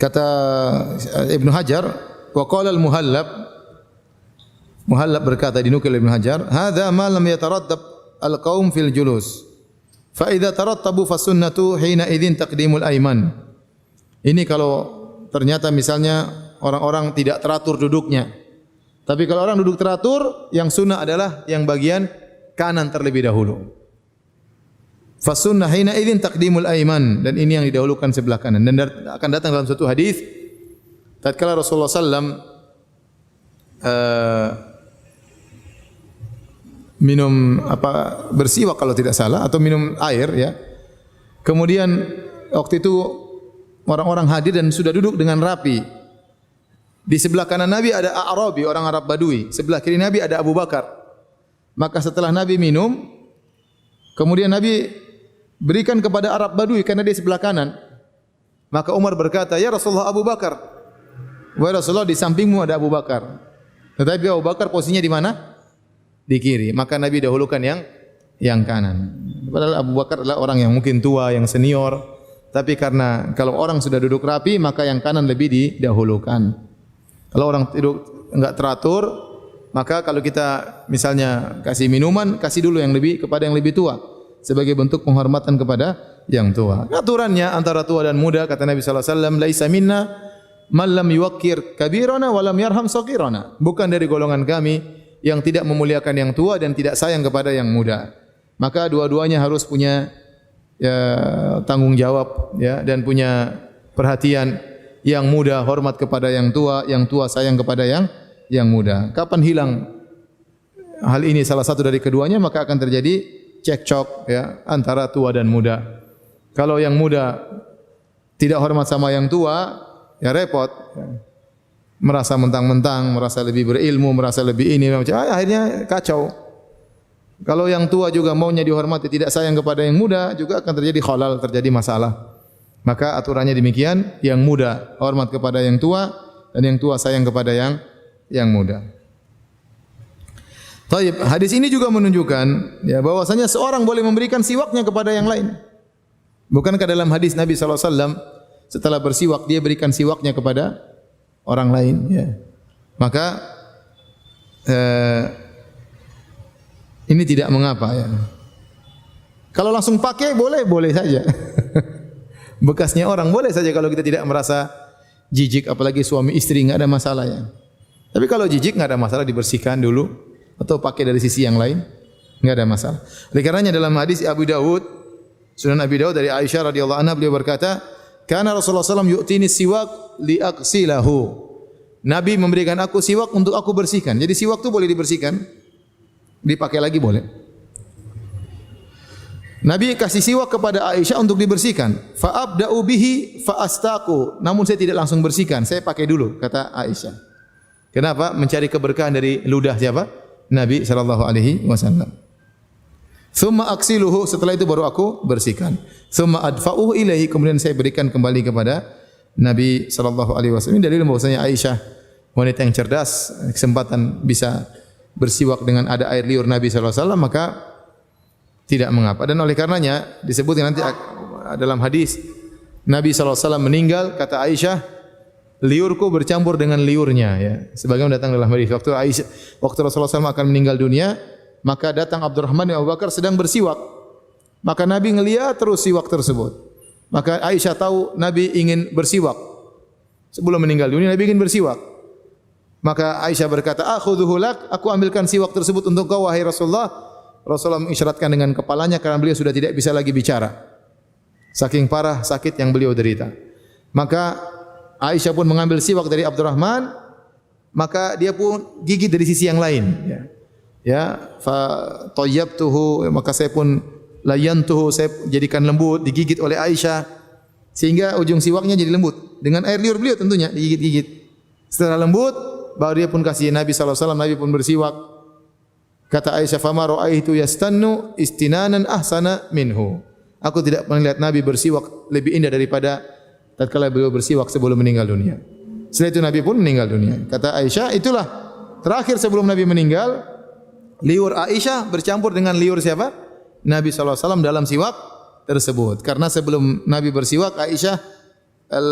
kata Ibnu Hajar, wa qala al-Muhallab, Muhallab berkata, dinukil Ibnu Hajar, hadza ma lam yataraddab al-qaum fil julus. Fa idza tarattabu fa sunnatu hina idzin taqdimul aiman. Ini kalau ternyata misalnya orang-orang tidak teratur duduknya. Tapi kalau orang duduk teratur, yang sunnah adalah yang bagian kanan terlebih dahulu. Fa sunnah hina idzin taqdimul aiman, dan ini yang didahulukan sebelah kanan. Dan akan datang dalam satu hadis tatkala Rasulullah sallam minum bersiwak kalau tidak salah, atau minum air, ya. Kemudian waktu itu orang-orang hadir dan sudah duduk dengan rapi. Di sebelah kanan Nabi ada A'rabi, orang Arab Badui. Sebelah kiri Nabi ada Abu Bakar. Maka setelah Nabi minum, kemudian Nabi berikan kepada Arab Badui karena dia sebelah kanan. Maka Umar berkata, "Ya Rasulullah, Abu Bakar." "Wahai Rasulullah, di sampingmu ada Abu Bakar." Tetapi Abu Bakar posisinya di mana? Di kiri. Maka Nabi dahulukan yang kanan. Padahal Abu Bakar adalah orang yang mungkin tua, yang senior. Tapi karena kalau orang sudah duduk rapi, maka yang kanan lebih didahulukan. Kalau orang duduk enggak teratur, maka kalau kita misalnya kasih minuman, kasih dulu yang lebih kepada yang lebih tua, sebagai bentuk penghormatan kepada yang tua. Aturannya antara tua dan muda, kata Nabi sallallahu alaihi wasallam, "Laisa minna man lam yuwaqqir kabirana wa lam yarham saghirana." Bukan dari golongan kami yang tidak memuliakan yang tua dan tidak sayang kepada yang muda. Maka dua-duanya harus punya tanggung jawab, ya, dan punya perhatian. Yang muda hormat kepada yang tua sayang kepada yang yang muda. Kapan hilang hal ini salah satu dari keduanya, maka akan terjadi cekcok ya antara tua dan muda. Kalau yang muda tidak hormat sama yang tua, ya repot. Merasa mentang-mentang, merasa lebih berilmu, merasa lebih ini, akhirnya kacau. Kalau yang tua juga maunya dihormati, tidak sayang kepada yang muda, juga akan terjadi khalal, terjadi masalah. Maka aturannya demikian, yang muda hormat kepada yang tua, dan yang tua sayang kepada yang muda. Taib, hadis ini juga menunjukkan ya bahwasanya seorang boleh memberikan siwaknya kepada yang lain. Bukankah dalam hadis Nabi SAW setelah bersiwak dia berikan siwaknya kepada orang lain ya. Maka ini tidak mengapa ya. Kalau langsung pakai boleh saja. Bekasnya orang boleh saja kalau kita tidak merasa jijik, apalagi suami istri enggak ada masalah ya. Tapi kalau jijik enggak ada masalah, dibersihkan dulu atau pakai dari sisi yang lain, enggak ada masalah. Oleh karenanya dalam hadis Abu Dawud, Sunan Abi Dawud dari Aisyah radhiyallahu anha, beliau berkata, "Kana Rasulullah SAW yu'tini siwak liaghsilahu." Nabi memberikan aku siwak untuk aku bersihkan. Jadi siwak itu boleh dibersihkan, dipakai lagi boleh. Nabi kasih siwak kepada Aisyah untuk dibersihkan. Fa abda'u bihi fa astaqu. Namun saya tidak langsung bersihkan, saya pakai dulu, kata Aisyah. Kenapa? Mencari keberkahan dari ludah siapa? Nabi sallallahu alaihi wasallam. Tsumma aksiluhu, setelah itu baru aku bersihkan. Tsumma adfa'uhu ilaihi, kemudian saya berikan kembali kepada Nabi sallallahu alaihi wasallam. Ini dalil bahwasanya Aisyah wanita yang cerdas, kesempatan bisa bersiwak dengan ada air liur Nabi sallallahu alaihi wasallam, maka tidak mengapa. Dan oleh karenanya disebutkan nanti dalam hadis Nabi sallallahu alaihi wasallam meninggal, kata Aisyah, liurku bercampur dengan liurnya ya. Sebagaimana datang dalam hadis waktu Rasulullah SAW akan meninggal dunia, maka datang Abdurrahman bin Abu Bakar sedang bersiwak. Maka Nabi ngelihat terus siwak tersebut. Maka Aisyah tahu Nabi ingin bersiwak. Sebelum meninggal dunia Nabi ingin bersiwak. Maka Aisyah berkata, "Akhudhuhu lak, aku ambilkan siwak tersebut untuk kau wahai Rasulullah." Rasulullah mengisyaratkan dengan kepalanya karena beliau sudah tidak bisa lagi bicara. Saking parah sakit yang beliau derita. Maka Aisyah pun mengambil siwak dari Abdurrahman, maka dia pun gigit dari sisi yang lain ya. Ya, fa tayyabtuhu, maka saya pun layantuhu, saya jadikan lembut, digigit oleh Aisyah sehingga ujung siwaknya jadi lembut dengan air liur beliau tentunya digigit-gigit. Setelah lembut baru dia pun kasih Nabi sallallahu alaihi wasallam, Nabi pun bersiwak. Kata Aisyah, "Fama ra'aitu yastannu istinanan ahsana minhu." Aku tidak pernah lihat Nabi bersiwak lebih indah daripada tatkala beliau bersiwak sebelum meninggal dunia. Setelah itu Nabi pun meninggal dunia. Kata Aisyah, itulah terakhir sebelum Nabi meninggal, liur Aisyah bercampur dengan liur siapa? Nabi sallallahu alaihi wasallam dalam siwak tersebut. Karena sebelum Nabi bersiwak, Aisyah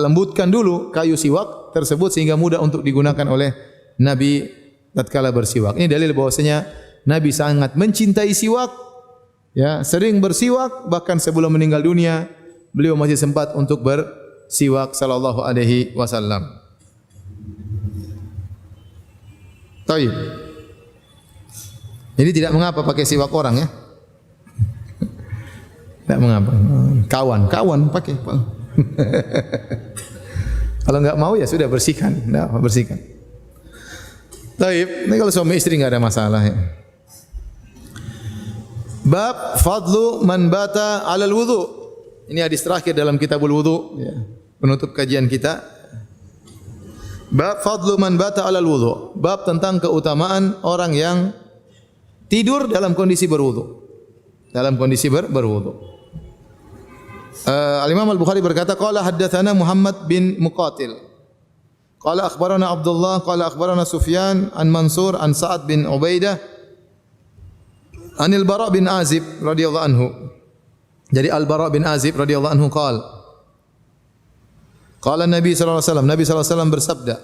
lembutkan dulu kayu siwak tersebut sehingga mudah untuk digunakan oleh Nabi tatkala bersiwak. Ini dalil bahwasanya Nabi sangat mencintai siwak, ya, sering bersiwak, bahkan sebelum meninggal dunia beliau masih sempat untuk bersiwak sallallahu alaihi wasallam. Taib. Jadi tidak mengapa pakai siwak orang ya. Tidak mengapa. Kawan pakai. Kalau enggak mau ya sudah bersihkan, enggak bersihkan. Taib. Ini kalau suami istri enggak ada masalah ya. Bab fadlu man bata 'alal wudu. Ini hadis terakhir dalam kitabul wudu ya. Penutup kajian kita. Bab fadlu man bata 'alal wudu. Bab tentang keutamaan orang yang tidur dalam kondisi berwudu. Dalam kondisi berwudu. Al-Imam Al-Bukhari berkata, qala haddatsana Muhammad bin Muqatil. Qala akhbarana Abdullah, qala akhbarana Sufyan an Mansur an Sa'ad bin Ubaidah Anil Bara bin Azib radhiyallahu anhu. Jadi Al-Bara bin Azib radhiyallahu anhu qala Nabi sallallahu alaihi wasallam, Nabi sallallahu alaihi wasallam bersabda,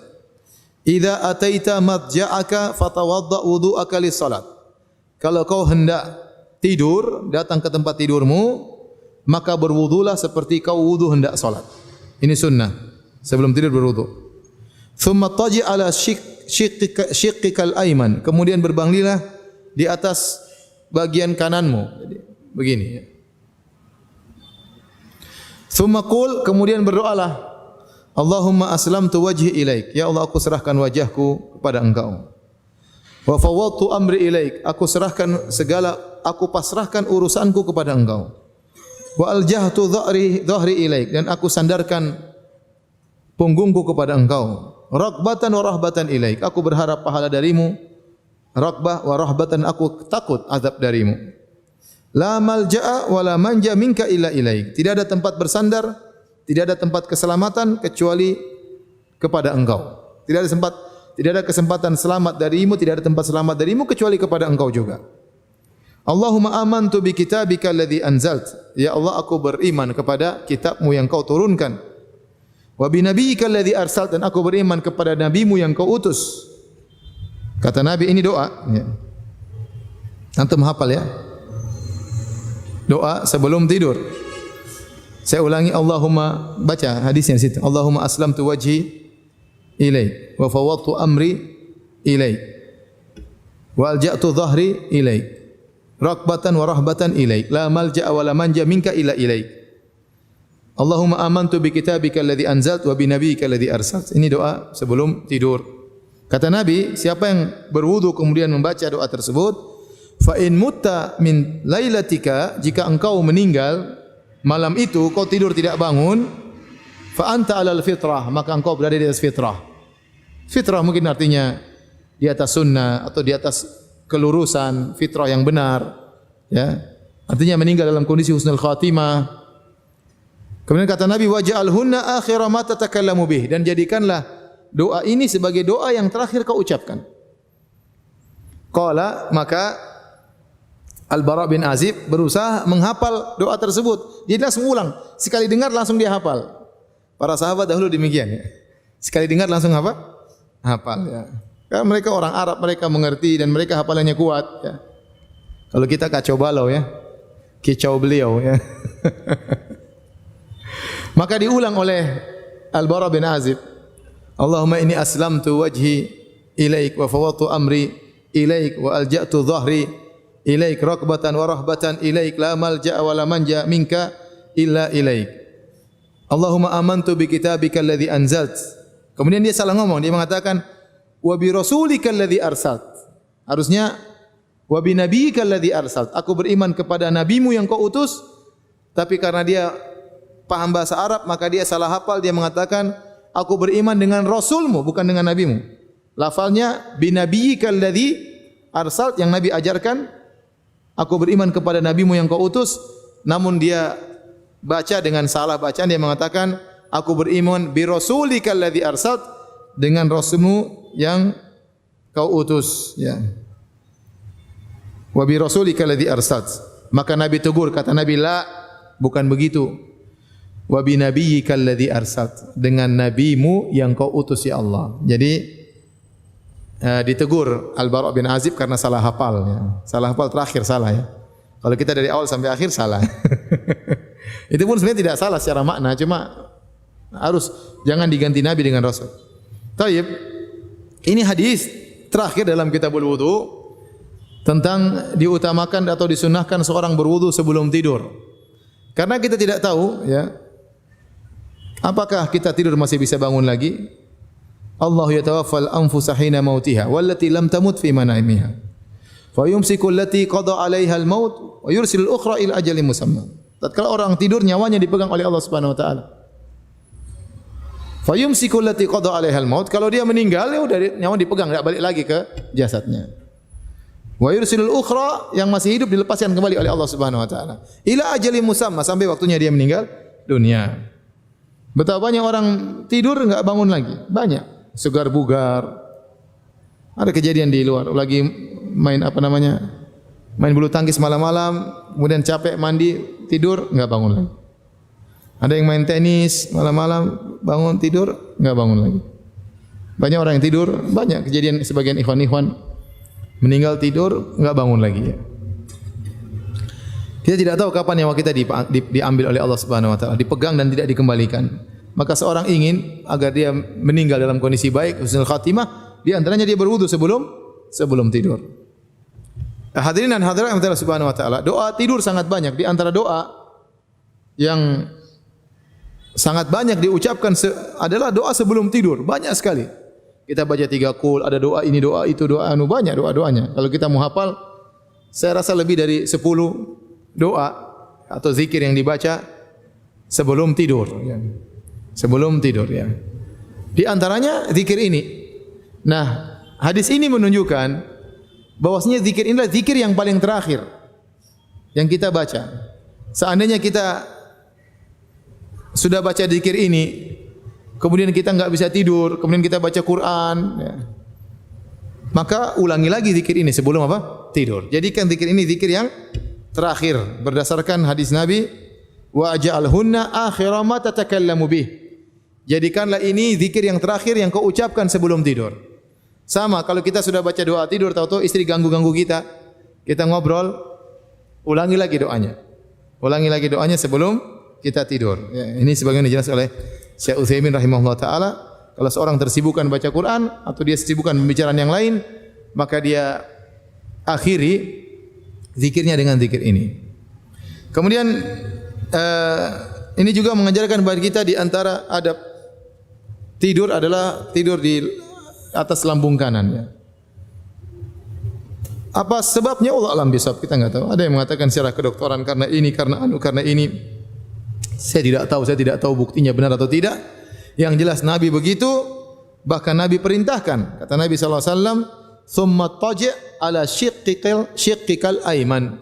"Idza ataita madja'aka fatawadda wudu'aka lis-salat." Kalau kau hendak tidur, datang ke tempat tidurmu, maka berwudulah seperti kau wudu hendak salat. Ini sunnah. Sebelum tidur berwudu. Thumma taji' ala shiqqikal ayman. Kemudian berbaringlah di atas bagian kananmu. Jadi, begini ya. Thumma qul, kemudian berdoalah. Allahumma aslamtu wajhi ilaik. Ya Allah, aku serahkan wajahku kepada Engkau. Wa fawwadtu amri ilaik. Aku pasrahkan urusanku kepada Engkau. Wa aljahtu dhahri ilaik, dan aku sandarkan punggungku kepada Engkau. Raghbatan wa rahbatan ilaik. Aku berharap pahala darimu. Raghbah wa rahbatan, aku takut azab darimu. La malja'a wa la manja minka illa ilaik. Tidak ada tempat bersandar, tidak ada tempat keselamatan kecuali kepada Engkau. Tidak ada kesempatan selamat darimu, tidak ada tempat selamat darimu kecuali kepada Engkau juga. Allahumma amantu bi kitabika alladhi anzalt. Ya Allah, aku beriman kepada kitabmu yang kau turunkan. Wa bi nabiyyika alladhi arsalt, dan aku beriman kepada nabimu yang kau utus. Kata Nabi, ini doa. Ya. Antum hafal ya? Doa sebelum tidur. Saya ulangi, Allahumma, baca hadisnya situ. Allahumma aslamtu wajhi ilaik wa fawwadtu amri ilaik wa alja'tu dhahri ilaik raghbatan wa rahbatan ilaik la malja'a wa la manja minka illa ilaik. Allahumma amantu bi kitabika alladhi anzalt wa bi nabiyyika alladhi arsalt. Ini doa sebelum tidur. Kata Nabi, siapa yang berwudu kemudian membaca doa tersebut, fa in mutta min lailatika, jika engkau meninggal malam itu, kau tidur tidak bangun, fa anta alal fitrah, maka engkau berada di atas fitrah. Fitrah mungkin artinya di atas sunnah atau di atas kelurusan, fitrah yang benar, ya. Artinya meninggal dalam kondisi husnul khatimah. Kemudian kata Nabi, waj'alhunna akhira ma tatakallamu bih, dan jadikanlah doa ini sebagai doa yang terakhir kau ucapkan. Qala, maka Al-Bara bin Azib berusaha menghafal doa tersebut. Dia langsung ulang. Sekali dengar langsung dia hafal. Para sahabat dahulu demikian ya. Sekali dengar langsung apa? Hafal ya. Karena mereka orang Arab, mereka mengerti dan mereka hafalannya kuat ya. Kalau kita kacau balau ya. Kicau beliau ya. Maka diulang oleh Al-Bara bin Azib. Allahumma inni aslamtu wajhi ilaik wa fawwadtu amri ilaik wa alja'tu dhahri ilaik raghbatan wa rahbatan ilaik la malja'a wa la manja minka illa ilaik. Allahumma amantu bi kitabika alladhi anzalt. Kemudian dia salah ngomong, dia mengatakan wa bi rasulika alladhi arsalt. Harusnya wa bi nabiyyika alladhi arsalt. Aku beriman kepada nabimu yang kau utus, tapi karena dia paham bahasa Arab maka dia salah hafal, dia mengatakan aku beriman dengan rasulmu bukan dengan nabimu. Lafalnya bi nabiyyika alladhi arsalt, yang Nabi ajarkan. Aku beriman kepada nabimu yang kau utus, namun dia baca dengan salah bacaan, dia mengatakan aku beriman bi rasulika alladhi arsalt, dengan rasulmu yang kau utus ya. Wa bi rasulika alladhi arsalt. Maka Nabi tegur, kata Nabi, la, bukan begitu. Wa bi nabiyyika alladhi arsalt, dengan nabimu yang kau utus ya Allah. Jadi ditegur Al-Bara bin Azib karena salah hafal ya. Salah hafal terakhir salah ya. Kalau kita dari awal sampai akhir salah. Itu pun sebenarnya tidak salah secara makna, cuma harus jangan diganti nabi dengan rasul. Taib. Ini hadis terakhir dalam Kitabul Wudu tentang diutamakan atau disunnahkan seorang berwudu sebelum tidur. Karena kita tidak tahu ya, apakah kita tidur masih bisa bangun lagi? Allah yatawaffal anfusa hina mautiha wallati lam tamut fi manaimiha. Fa yumsiku allati qada 'alaiha al-maut wa yursilul ukhra ila ajalin musamma. Tatkala orang tidur nyawanya dipegang oleh Allah Subhanahu wa taala. Fa yumsiku allati qada 'alaiha al-maut, kalau dia meninggal ya udah nyawa dipegang, enggak balik lagi ke jasadnya. Wa yursilul ukhra, yang masih hidup dilepaskan kembali oleh Allah Subhanahu wa taala. Ila ajalin musamma, sampai waktunya dia meninggal dunia. Betapa banyak orang tidur enggak bangun lagi? Banyak. Segar bugar. Ada kejadian di luar, lagi main apa namanya? Main bulu tangkis malam-malam, kemudian capek mandi, tidur enggak bangun lagi. Ada yang main tenis malam-malam, bangun tidur enggak bangun lagi. Banyak orang yang tidur, banyak kejadian sebagian ikhwan-ikhwan meninggal tidur enggak bangun lagi ya. Kita tidak tahu kapan nyawa kita diambil oleh Allah Subhanahu wa taala, dipegang dan tidak dikembalikan. Maka seorang ingin agar dia meninggal dalam kondisi baik, husnul khatimah, di antaranya dia berwudu sebelum tidur. Hadirin dan hadirat yang Allah Subhanahu wa taala, doa tidur sangat banyak. Di antara doa yang sangat banyak diucapkan adalah doa sebelum tidur, banyak sekali. Kita baca 3 qul, ada doa ini, doa itu, doa banyak doa-doanya. Kalau kita mau hafal, saya rasa lebih dari 10 doa atau zikir yang dibaca sebelum tidur ya. Sebelum tidur ya. Di antaranya zikir ini. Nah, hadis ini menunjukkan bahwasanya zikir inilah zikir yang paling terakhir yang kita baca. Seandainya kita sudah baca zikir ini, kemudian kita enggak bisa tidur, kemudian kita baca Quran, ya, maka ulangi lagi zikir ini sebelum apa? Tidur. Jadikan zikir ini zikir yang terakhir berdasarkan hadis Nabi, wa ja'alhunna akhira ma tatakallamu bih. Jadikanlah ini zikir yang terakhir yang kau ucapkan sebelum tidur. Sama kalau kita sudah baca doa tidur, tahu-tahu istri ganggu-ganggu kita ngobrol, ulangi lagi doanya. Ulangi lagi doanya sebelum kita tidur. Ya, ini sebagaimana dijelaskan oleh Syekh Utsaimin rahimahullah taala, kalau seorang tersibukkan baca Quran atau dia sibukkan pembicaraan yang lain, maka dia akhiri zikirnya dengan zikir ini. Kemudian ini juga mengajarkan kepada kita di antara adab tidur adalah tidur di atas lambung kanan ya. Apa sebabnya Allah alam bisawab, kita enggak tahu. Ada yang mengatakan secara kedokteran karena ini, karena ini. Saya tidak tahu buktinya benar atau tidak. Yang jelas Nabi begitu, bahkan Nabi perintahkan. Kata Nabi sallallahu alaihi wasallam, "Tsumma taji' ala shiqqikal aiman."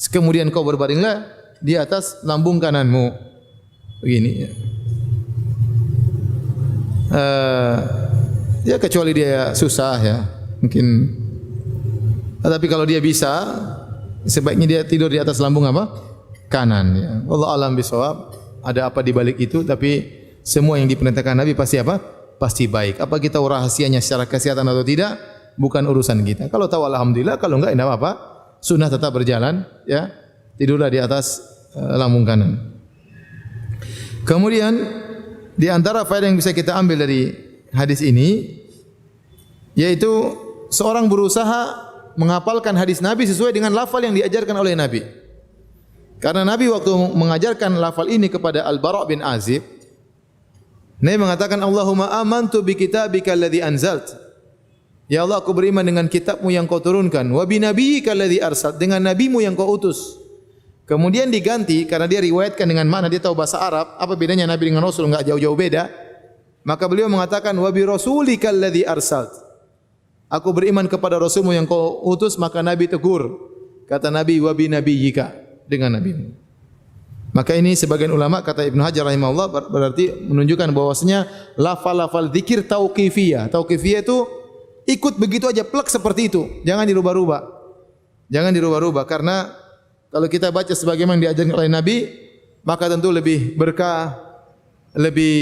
Kemudian kau berbaringlah di atas lambung kananmu. Begini ya. Ya kecuali dia susah ya, mungkin. Tapi kalau dia bisa, sebaiknya dia tidur di atas lambung apa? Kanan ya. Wallahu a'lam bishawab. Ada apa di balik itu, tapi semua yang diperintahkan Nabi pasti apa? Pasti baik. Apa kita tahu rahasianya secara kesehatan atau tidak? Bukan urusan kita. Kalau tahu alhamdulillah, kalau enggak tidak apa-apa. Sunnah tetap berjalan ya. Tidurlah di atas lambung kanan. Kemudian di antara faedah yang bisa kita ambil dari hadis ini, yaitu seorang berusaha menghafalkan hadis Nabi sesuai dengan lafal yang diajarkan oleh Nabi. Karena Nabi waktu mengajarkan lafal ini kepada Al-Bara' bin Azib, Nabi mengatakan, Allahumma amantu bi kitabika alladhi anzalt. Ya Allah, aku beriman dengan kitabmu yang kau turunkan. Wa bi nabiyyika alladhi arsalt, dengan nabimu yang kau utus. Kemudian diganti, karena dia riwayatkan dengan makna, dia tahu bahasa Arab, apa bedanya Nabi dengan Rasul, enggak jauh-jauh beda. Maka beliau mengatakan, wa bi rasulika alladhi arsalt. Aku beriman kepada Rasulmu yang kau utus, maka Nabi tegur. Kata Nabi, wa bi nabiyyika, dengan nabimu. Maka ini sebagian ulama, kata Ibnu Hajar rahimahullah, berarti menunjukkan bahwasanya lafal-lafal zikir tauqifiyah. Tauqifiyah itu ikut begitu aja, plek seperti itu. Jangan dirubah-rubah. Jangan dirubah-rubah, karena kalau kita baca sebagaimana diajarkan oleh Nabi, maka tentu lebih berkah, lebih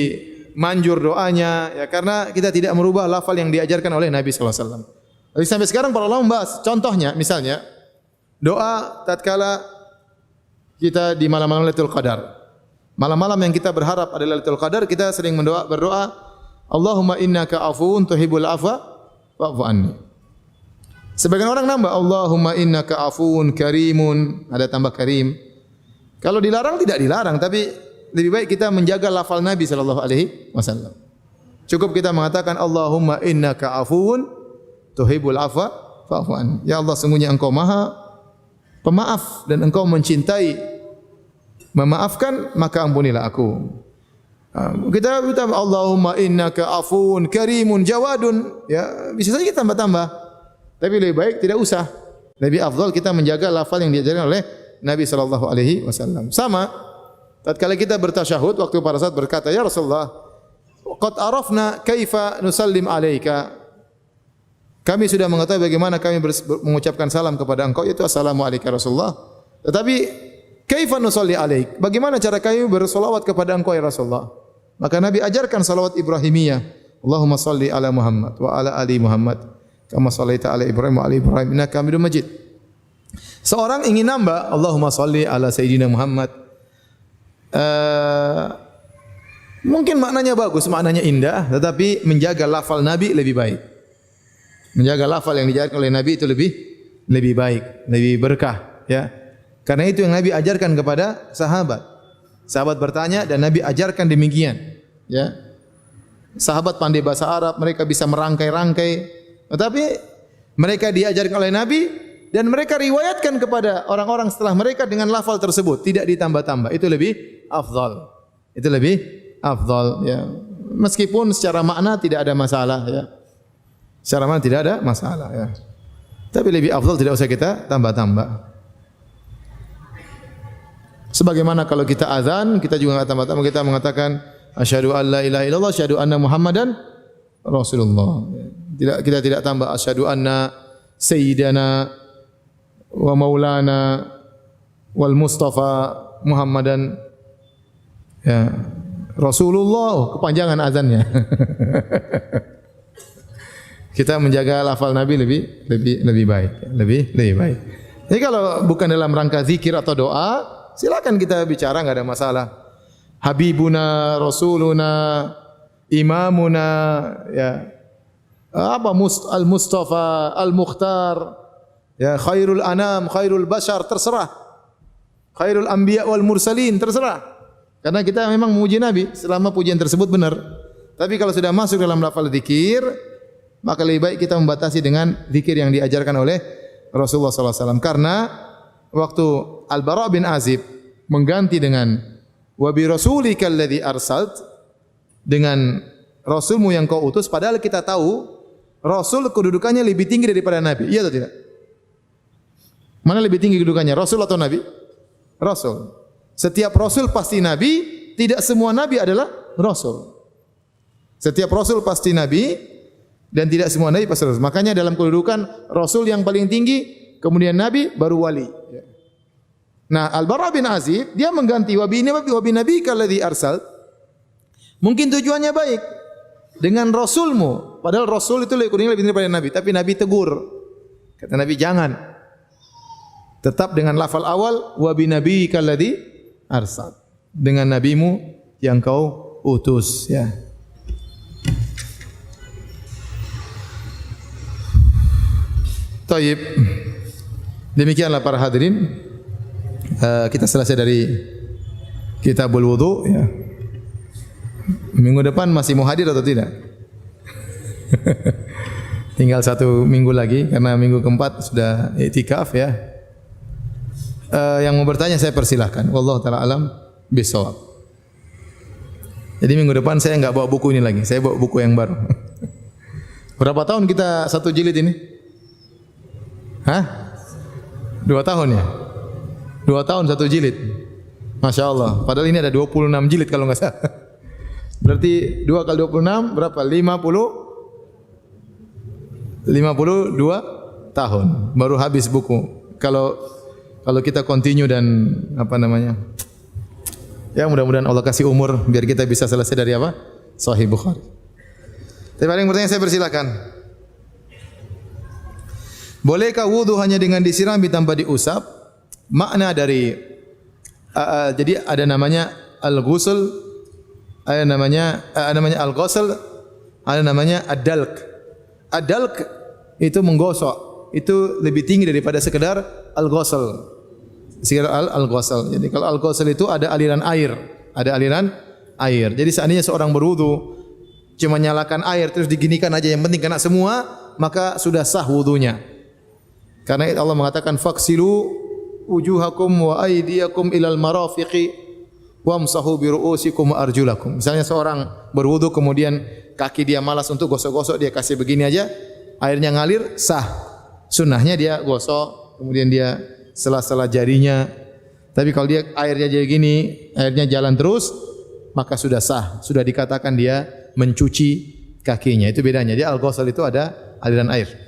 manjur doanya, ya, karena kita tidak merubah lafal yang diajarkan oleh Nabi sallallahu alaihi wasallam. Tapi sampai sekarang para ulama membahas, contohnya misalnya doa tatkala kita di malam-malam Lailatul Qadar. Malam-malam yang kita berharap adalah Lailatul Qadar, kita sering berdoa, Allahumma innaka afuwun tuhibbul afwa fa'fu anni. Sebagian orang nambah, Allahumma innaka afuwun karimun, ada tambah karim. Kalau dilarang tidak dilarang, tapi lebih baik kita menjaga lafal Nabi sallallahu alaihi wasallam. Cukup kita mengatakan Allahumma innaka afuwun tuhibbul afwa fa'fu anni. Ya Allah, sungguhnya Engkau Maha Pemaaf dan Engkau mencintai memaafkan, maka ampunilah aku. Kita minta Allahumma innaka afuwun karimun jawadun, ya bisa saja kita tambah-tambah. Tapi lebih baik tidak usah. Lebih afdal kita menjaga lafal yang diajarkan oleh Nabi sallallahu alaihi wasallam. Sama tatkala kita bertasyahud, waktu para sahabat berkata, ya Rasulullah, qad arafna kaifa nusallim alaika. Kami sudah mengetahui bagaimana kami mengucapkan salam kepada Engkau, yaitu assalamu alayka Rasulullah. Tetapi kaifa nusalli alaik? Bagaimana cara kami bersolawat kepada Engkau ya Rasulullah? Maka Nabi ajarkan salawat Ibrahimiyah. Allahumma salli ala Muhammad wa ala ali Muhammad kama sallaita ala Ibrahim wa ali Ibrahim innaka Hamidum Majid. Seorang ingin nambah Allahumma salli ala Sayyidina Muhammad. Mungkin maknanya bagus, maknanya indah, tetapi menjaga lafal Nabi lebih baik. Menjaga lafal yang diajarkan oleh Nabi itu lebih baik, lebih berkah, ya. Karena itu yang Nabi ajarkan kepada sahabat. Sahabat bertanya dan Nabi ajarkan demikian. Ya. Sahabat pandai bahasa Arab, mereka bisa merangkai-rangkai. Tetapi mereka diajarkan oleh Nabi dan mereka riwayatkan kepada orang-orang setelah mereka dengan lafal tersebut, tidak ditambah-tambah. Itu lebih afdal. Itu lebih afdal. Ya. Meskipun secara makna tidak ada masalah. Ya. Secara makna tidak ada masalah. Ya. Tapi lebih afdal tidak usah kita tambah-tambah. Sebagaimana kalau kita azan, kita juga enggak tambah-tambah, kita mengatakan asyhadu an la ilaha illallah, asyhadu anna Muhammadan Rasulullah. Kita tidak tambah asyhadu anna sayyidana wa maulana wal mustafa Muhammadan ya Rasulullah, kepanjangan azannya. Kita menjaga lafal Nabi lebih baik, lebih baik. Jadi kalau bukan dalam rangka zikir atau doa, silakan kita bicara, enggak ada masalah. Habibuna, Rasuluna, Imamuna, ya. Apa Al-Mustafa, Al-Mukhtar, ya khairul anam, khairul bashar, terserah. Khairul anbiya wal mursalin, terserah. Karena kita memang memuji Nabi selama pujian tersebut benar. Tapi kalau sudah masuk dalam lafal zikir, maka lebih baik kita membatasi dengan zikir yang diajarkan oleh Rasulullah sallallahu alaihi wasallam. Karena waktu Al-Bara' bin Azib mengganti dengan wa bi rasulikal ladzi arsalt, dengan rasulmu yang kau utus, padahal kita tahu rasul kedudukannya lebih tinggi daripada nabi. Iya atau tidak? Mana lebih tinggi kedudukannya, rasul atau nabi? Rasul. Setiap rasul pasti nabi, tidak semua nabi adalah rasul. Setiap rasul pasti nabi dan tidak semua nabi pasti rasul. Makanya dalam kedudukan rasul yang paling tinggi, kemudian nabi, baru wali. Nah, Al-Bara' bin Azib dia mengganti wa bi nabiyika alladzi arsal. Mungkin tujuannya baik dengan rasulmu, padahal rasul itu lebih tinggi daripada nabi, tapi nabi tegur. Kata Nabi, jangan. Tetap dengan lafal awal wa bi nabiyika alladzi arsal. Dengan nabimu yang kau utus, ya. Taib. Demikianlah para hadirin. Kita selesai dari Kitabul Wudu, ya. Minggu depan masih mau hadir atau tidak? Tinggal 1 minggu lagi karena minggu keempat sudah i'tikaf, ya. Yang mau bertanya saya persilahkan. Wallahu taala alam bisawab. Jadi minggu depan saya enggak bawa buku ini lagi. Saya bawa buku yang baru. Berapa tahun kita 1 jilid ini? Hah? 2 tahun ya? 2 tahun 1 jilid. Masya Allah. Padahal ini ada 26 jilid kalau enggak salah. Berarti 2 kali 26 berapa? 52 tahun baru habis buku. Kalau kita continue dan apa namanya? Ya mudah-mudahan Allah kasih umur biar kita bisa selesai dari apa? Sahih Bukhari. Tapi ada yang bertanya, saya persilakan. Bolehkah wudu hanya dengan disirami tanpa diusap? Makna dari jadi ada namanya al-ghusl, ada namanya al-ghusl, ada namanya ad-dalk. Ad-dalk itu menggosok, itu lebih tinggi daripada sekedar al-ghusl. Sekedar al-ghusl. Jadi kalau al-ghusl itu ada aliran air, Jadi seandainya seorang berwudu cuma nyalakan air terus diginikan aja, yang penting kena semua, maka sudah sah wudunya. Karena Allah mengatakan faksilu wujuhakum wa aydiyakum ilal marafiqi wamsahu bi ru'usikum wa arjulakum. Misalnya seorang berwudu kemudian kaki dia malas untuk gosok-gosok, dia kasih begini aja, airnya ngalir, sah. Sunnahnya dia gosok, kemudian dia sela-sela jarinya. Tapi kalau dia airnya jadi gini, airnya jalan terus, maka sudah sah, sudah dikatakan dia mencuci kakinya. Itu bedanya. Dia al-ghusl itu ada aliran air.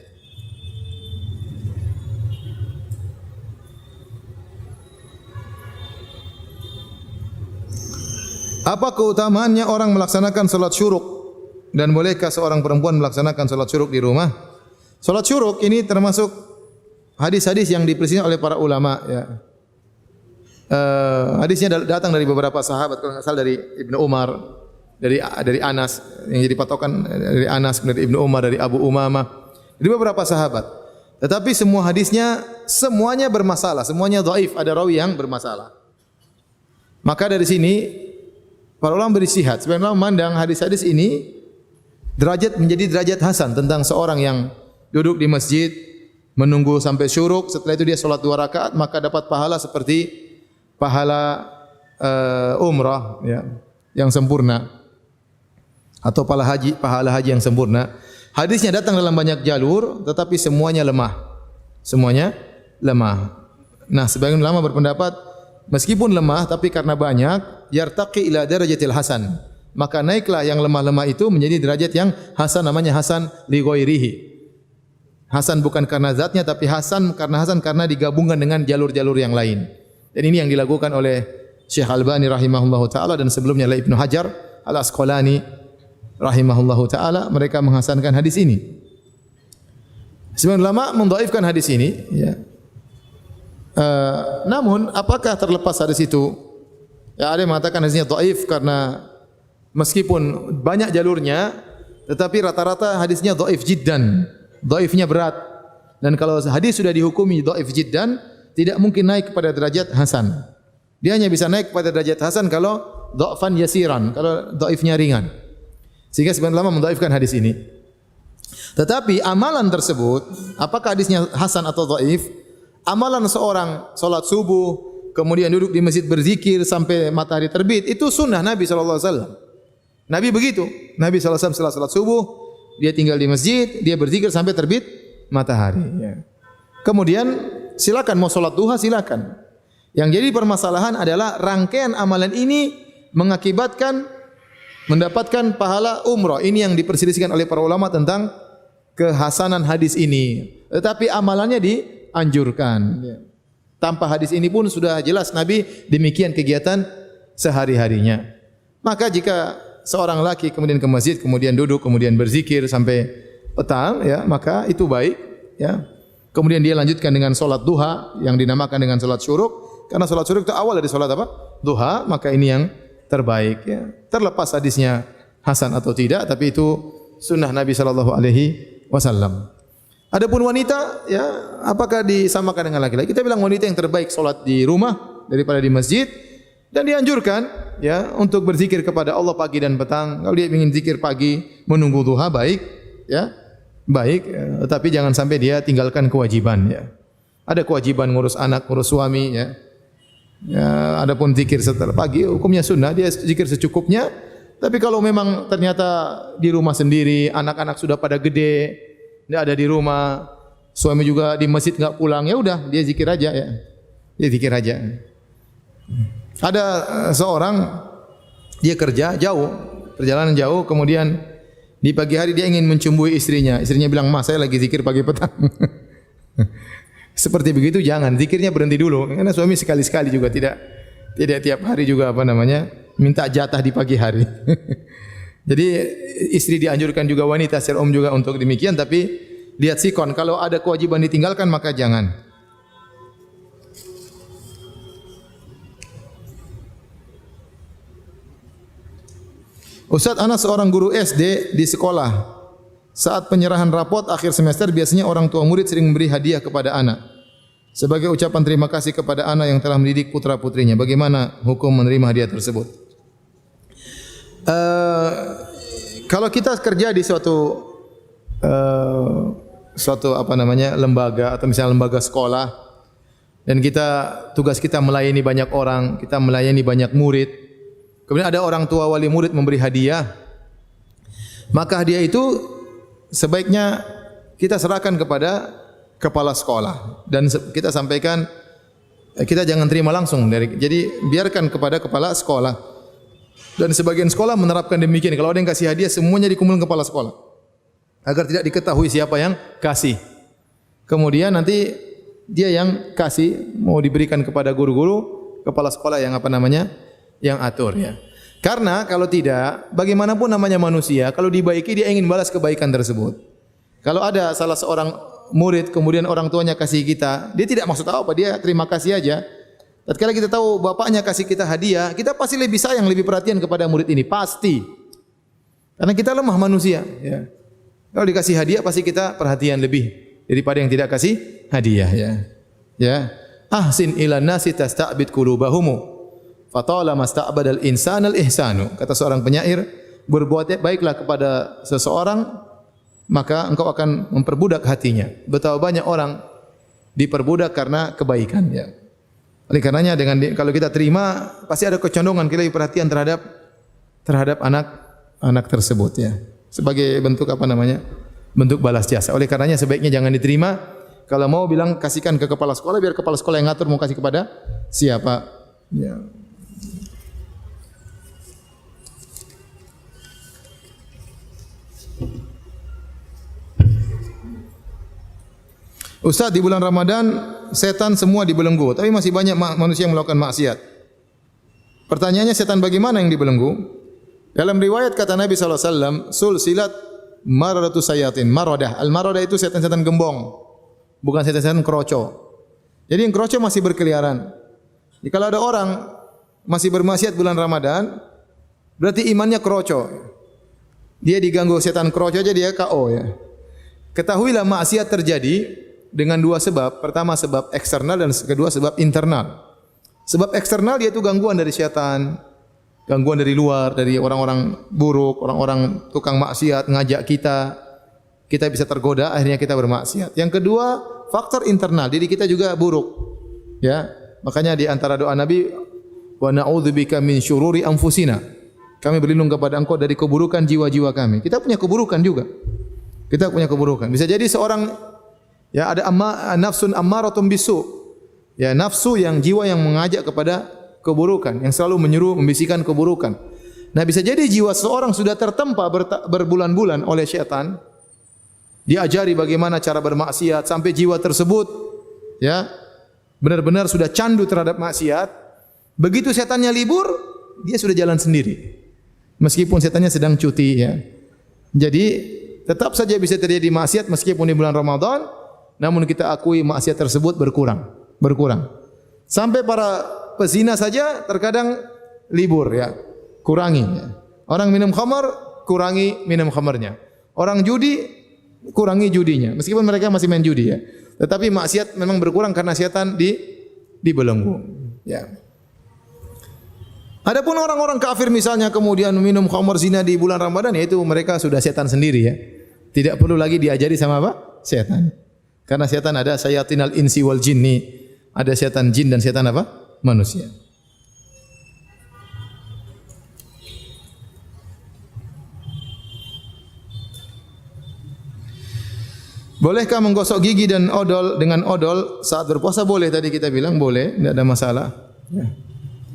Apa keutamaannya orang melaksanakan salat syuruk, dan bolehkah seorang perempuan melaksanakan salat syuruk di rumah? Salat syuruk ini termasuk hadis-hadis yang diperselisihkan oleh para ulama, ya. Hadisnya datang dari beberapa sahabat, kalau enggak salah dari Ibnu Umar, dari Anas, yang jadi patokan dari Anas, dari Ibnu Umar, dari Abu Umamah, dari beberapa sahabat. Tetapi semua hadisnya semuanya bermasalah, semuanya dhaif, ada rawi yang bermasalah. Maka dari sini para ulama beristihad. Sebenarnya memandang hadis-hadis ini menjadi derajat hasan tentang seorang yang duduk di masjid menunggu sampai syuruk, setelah itu dia salat 2 rakaat maka dapat pahala seperti pahala umrah ya, yang sempurna atau pahala haji yang sempurna. Hadisnya datang dalam banyak jalur tetapi semuanya lemah. Semuanya lemah. Nah, sebagian ulama berpendapat meskipun lemah tapi karena banyak yartaqi ila darajatil hasan. Maka naiklah yang lemah-lemah itu menjadi derajat yang hasan, namanya hasan li ghairihi. Hasan bukan karena zatnya tapi hasan karena digabungkan dengan jalur-jalur yang lain. Dan ini yang dilakukan oleh Syekh Albani rahimahullahu taala dan sebelumnya oleh Ibnu Hajar Al-Asqalani rahimahullahu taala, mereka menghasankan hadis ini. Sebagian ulama mendhaifkan hadis ini ya. Namun apakah terlepas hadis itu? Ya, ada yang mengatakan hadisnya dhaif karena meskipun banyak jalurnya tetapi rata-rata hadisnya dhaif jiddan. Dhaifnya berat. Dan kalau hadis sudah dihukumi dhaif jiddan, tidak mungkin naik kepada derajat hasan. Dia hanya bisa naik kepada derajat hasan kalau dha'fan yasiran, kalau dhaifnya ringan. Sehingga sebagian ulama mendhaifkan hadis ini. Tetapi amalan tersebut, apakah hadisnya hasan atau dhaif? Amalan seorang salat subuh, kemudian duduk di masjid berzikir sampai matahari terbit, itu sunnah Nabi sallallahu alaihi wasallam. Nabi begitu. Nabi sallallahu alaihi wasallam setelah salat subuh, dia tinggal di masjid, dia berzikir sampai terbit matahari ya. Kemudian silakan mau salat duha silakan. Yang jadi permasalahan adalah rangkaian amalan ini mengakibatkan mendapatkan pahala umrah. Ini yang diperselisihkan oleh para ulama tentang kehasanan hadis ini. Tetapi amalannya dianjurkan. Tanpa hadis ini pun sudah jelas Nabi demikian kegiatan sehari-harinya. Maka jika seorang laki kemudian ke masjid, kemudian duduk, kemudian berzikir sampai petang, ya, maka itu baik. Ya. Kemudian dia lanjutkan dengan solat duha yang dinamakan dengan solat syuruk. Karena solat syuruk itu awal dari solat apa? Duha, maka ini yang terbaik. Ya. Terlepas hadisnya hasan atau tidak, tapi itu sunnah Nabi sallallahu alaihi wasallam. Adapun wanita, ya, apakah disamakan dengan laki-laki? Kita bilang wanita yang terbaik solat di rumah daripada di masjid, dan dianjurkan, ya, untuk berzikir kepada Allah pagi dan petang. Kalau dia ingin zikir pagi menunggu duha baik, ya, baik. Tetapi jangan sampai dia tinggalkan kewajiban. Ya. Ada kewajiban ngurus anak, ngurus suami, ya. Ya, adapun zikir setelah pagi hukumnya sunnah, dia zikir secukupnya. Tapi kalau memang ternyata di rumah sendiri, anak-anak sudah pada gede, tidak ada di rumah, suami juga di masjid enggak pulang, ya udah dia zikir aja ya. Dia zikir aja. Ada seorang dia kerja jauh, perjalanan jauh, kemudian di pagi hari dia ingin mencumbui istrinya. Istrinya bilang, "Mas, saya lagi zikir pagi petang." Seperti begitu jangan, zikirnya berhenti dulu. Karena suami sekali-sekali juga tidak tiap hari juga minta jatah di pagi hari. Jadi istri dianjurkan juga, wanita secara umum juga untuk demikian, tapi lihat sikon, kalau ada kewajiban ditinggalkan maka jangan. Ustaz, anak seorang guru SD di sekolah. Saat penyerahan rapot akhir semester biasanya orang tua murid sering memberi hadiah kepada anak sebagai ucapan terima kasih kepada anak yang telah mendidik putra-putrinya. Bagaimana hukum menerima hadiah tersebut? Kalau kita kerja di suatu lembaga atau misalnya lembaga sekolah dan tugas kita melayani banyak orang, kita melayani banyak murid. Kemudian ada orang tua wali murid memberi hadiah, maka hadiah itu sebaiknya kita serahkan kepada kepala sekolah dan kita sampaikan, kita jangan terima langsung jadi biarkan kepada kepala sekolah. Dan sebagian sekolah menerapkan demikian, kalau ada yang kasih hadiah semuanya dikumpulkan kepala sekolah agar tidak diketahui siapa yang kasih. Kemudian nanti dia yang kasih mau diberikan kepada guru-guru, kepala sekolah yang yang atur ya. Karena kalau tidak, bagaimanapun namanya manusia, kalau dibaiki dia ingin balas kebaikan tersebut. Kalau ada salah seorang murid kemudian orang tuanya kasih kita, dia tidak maksud apa, dia terima kasih aja. Tatkala kita tahu bapaknya kasih kita hadiah, kita pasti lebih sayang, lebih perhatian kepada murid ini, pasti. Karena kita lemah manusia, ya. Kalau dikasih hadiah pasti kita perhatian lebih daripada yang tidak kasih hadiah, ya. Ya. Ahsin ilan nasi tasta'bid qulubahumu. Fatala masta'badal insanal ihsanu. Kata seorang penyair, berbuat baiklah kepada seseorang maka engkau akan memperbudak hatinya. Betapa banyak orang diperbudak karena kebaikan ya. Oleh karenanya kalau kita terima pasti ada kecondongan kita perhatian terhadap anak tersebut ya. Sebagai bentuk apa namanya? Bentuk balas jasa. Oleh karenanya sebaiknya jangan diterima. Kalau mau bilang kasihkan ke kepala sekolah biar kepala sekolah yang ngatur mau kasih kepada siapa. Ya. Ustaz, di bulan Ramadan setan semua dibelenggu, tapi masih banyak manusia yang melakukan maksiat. Pertanyaannya setan bagaimana yang dibelenggu? Dalam riwayat kata Nabi SAW, sulsilat maradatu sayatin, maradah. Al-maradah itu setan-setan gembong, bukan setan-setan kroco. Jadi yang kroco masih berkeliaran. Jadi kalau ada orang masih bermaksiat bulan Ramadan, berarti imannya kroco. Dia diganggu setan kroco aja dia KO ya. Ketahuilah maksiat terjadi dengan dua sebab. Pertama sebab eksternal dan kedua sebab internal. Sebab eksternal yaitu gangguan dari syaitan, gangguan dari luar, dari orang-orang buruk, orang-orang tukang maksiat ngajak kita bisa tergoda akhirnya kita bermaksiat. Yang kedua, faktor internal, diri kita juga buruk. Ya, makanya di antara doa Nabi, wa na'udzubika min syururi anfusina. Kami berlindung kepada Engkau dari keburukan jiwa-jiwa kami. Kita punya keburukan juga. Kita punya keburukan. Bisa jadi seorang ya ada nafsun ammaratun bisu. Ya, nafsu yang jiwa yang mengajak kepada keburukan, yang selalu menyuruh membisikkan keburukan. Nah, bisa jadi jiwa seorang sudah tertempa berbulan-bulan oleh syaitan. Diajari bagaimana cara bermaksiat sampai jiwa tersebut ya benar-benar sudah candu terhadap maksiat. Begitu setannya libur, dia sudah jalan sendiri. Meskipun setannya sedang cuti ya. Jadi tetap saja bisa terjadi maksiat meskipun di bulan Ramadan. Namun kita akui maksiat tersebut berkurang. Sampai para pezina saja terkadang libur ya, kurangi ya. Orang minum khamar, kurangi minum khamarnya. Orang judi, kurangi judinya. Meskipun mereka masih main judi ya. Tetapi maksiat memang berkurang karena setan dibelenggu ya. Adapun orang-orang kafir misalnya kemudian minum khamar zina di bulan Ramadan, yaitu mereka sudah setan sendiri ya. Tidak perlu lagi diajari sama apa? Setan. Karena setan ada syayatinal insi wal jinni, ada setan jin dan setan apa? Manusia. Bolehkah menggosok gigi dan odol dengan odol saat berpuasa? Boleh, tadi kita bilang boleh, tidak ada masalah. Ya.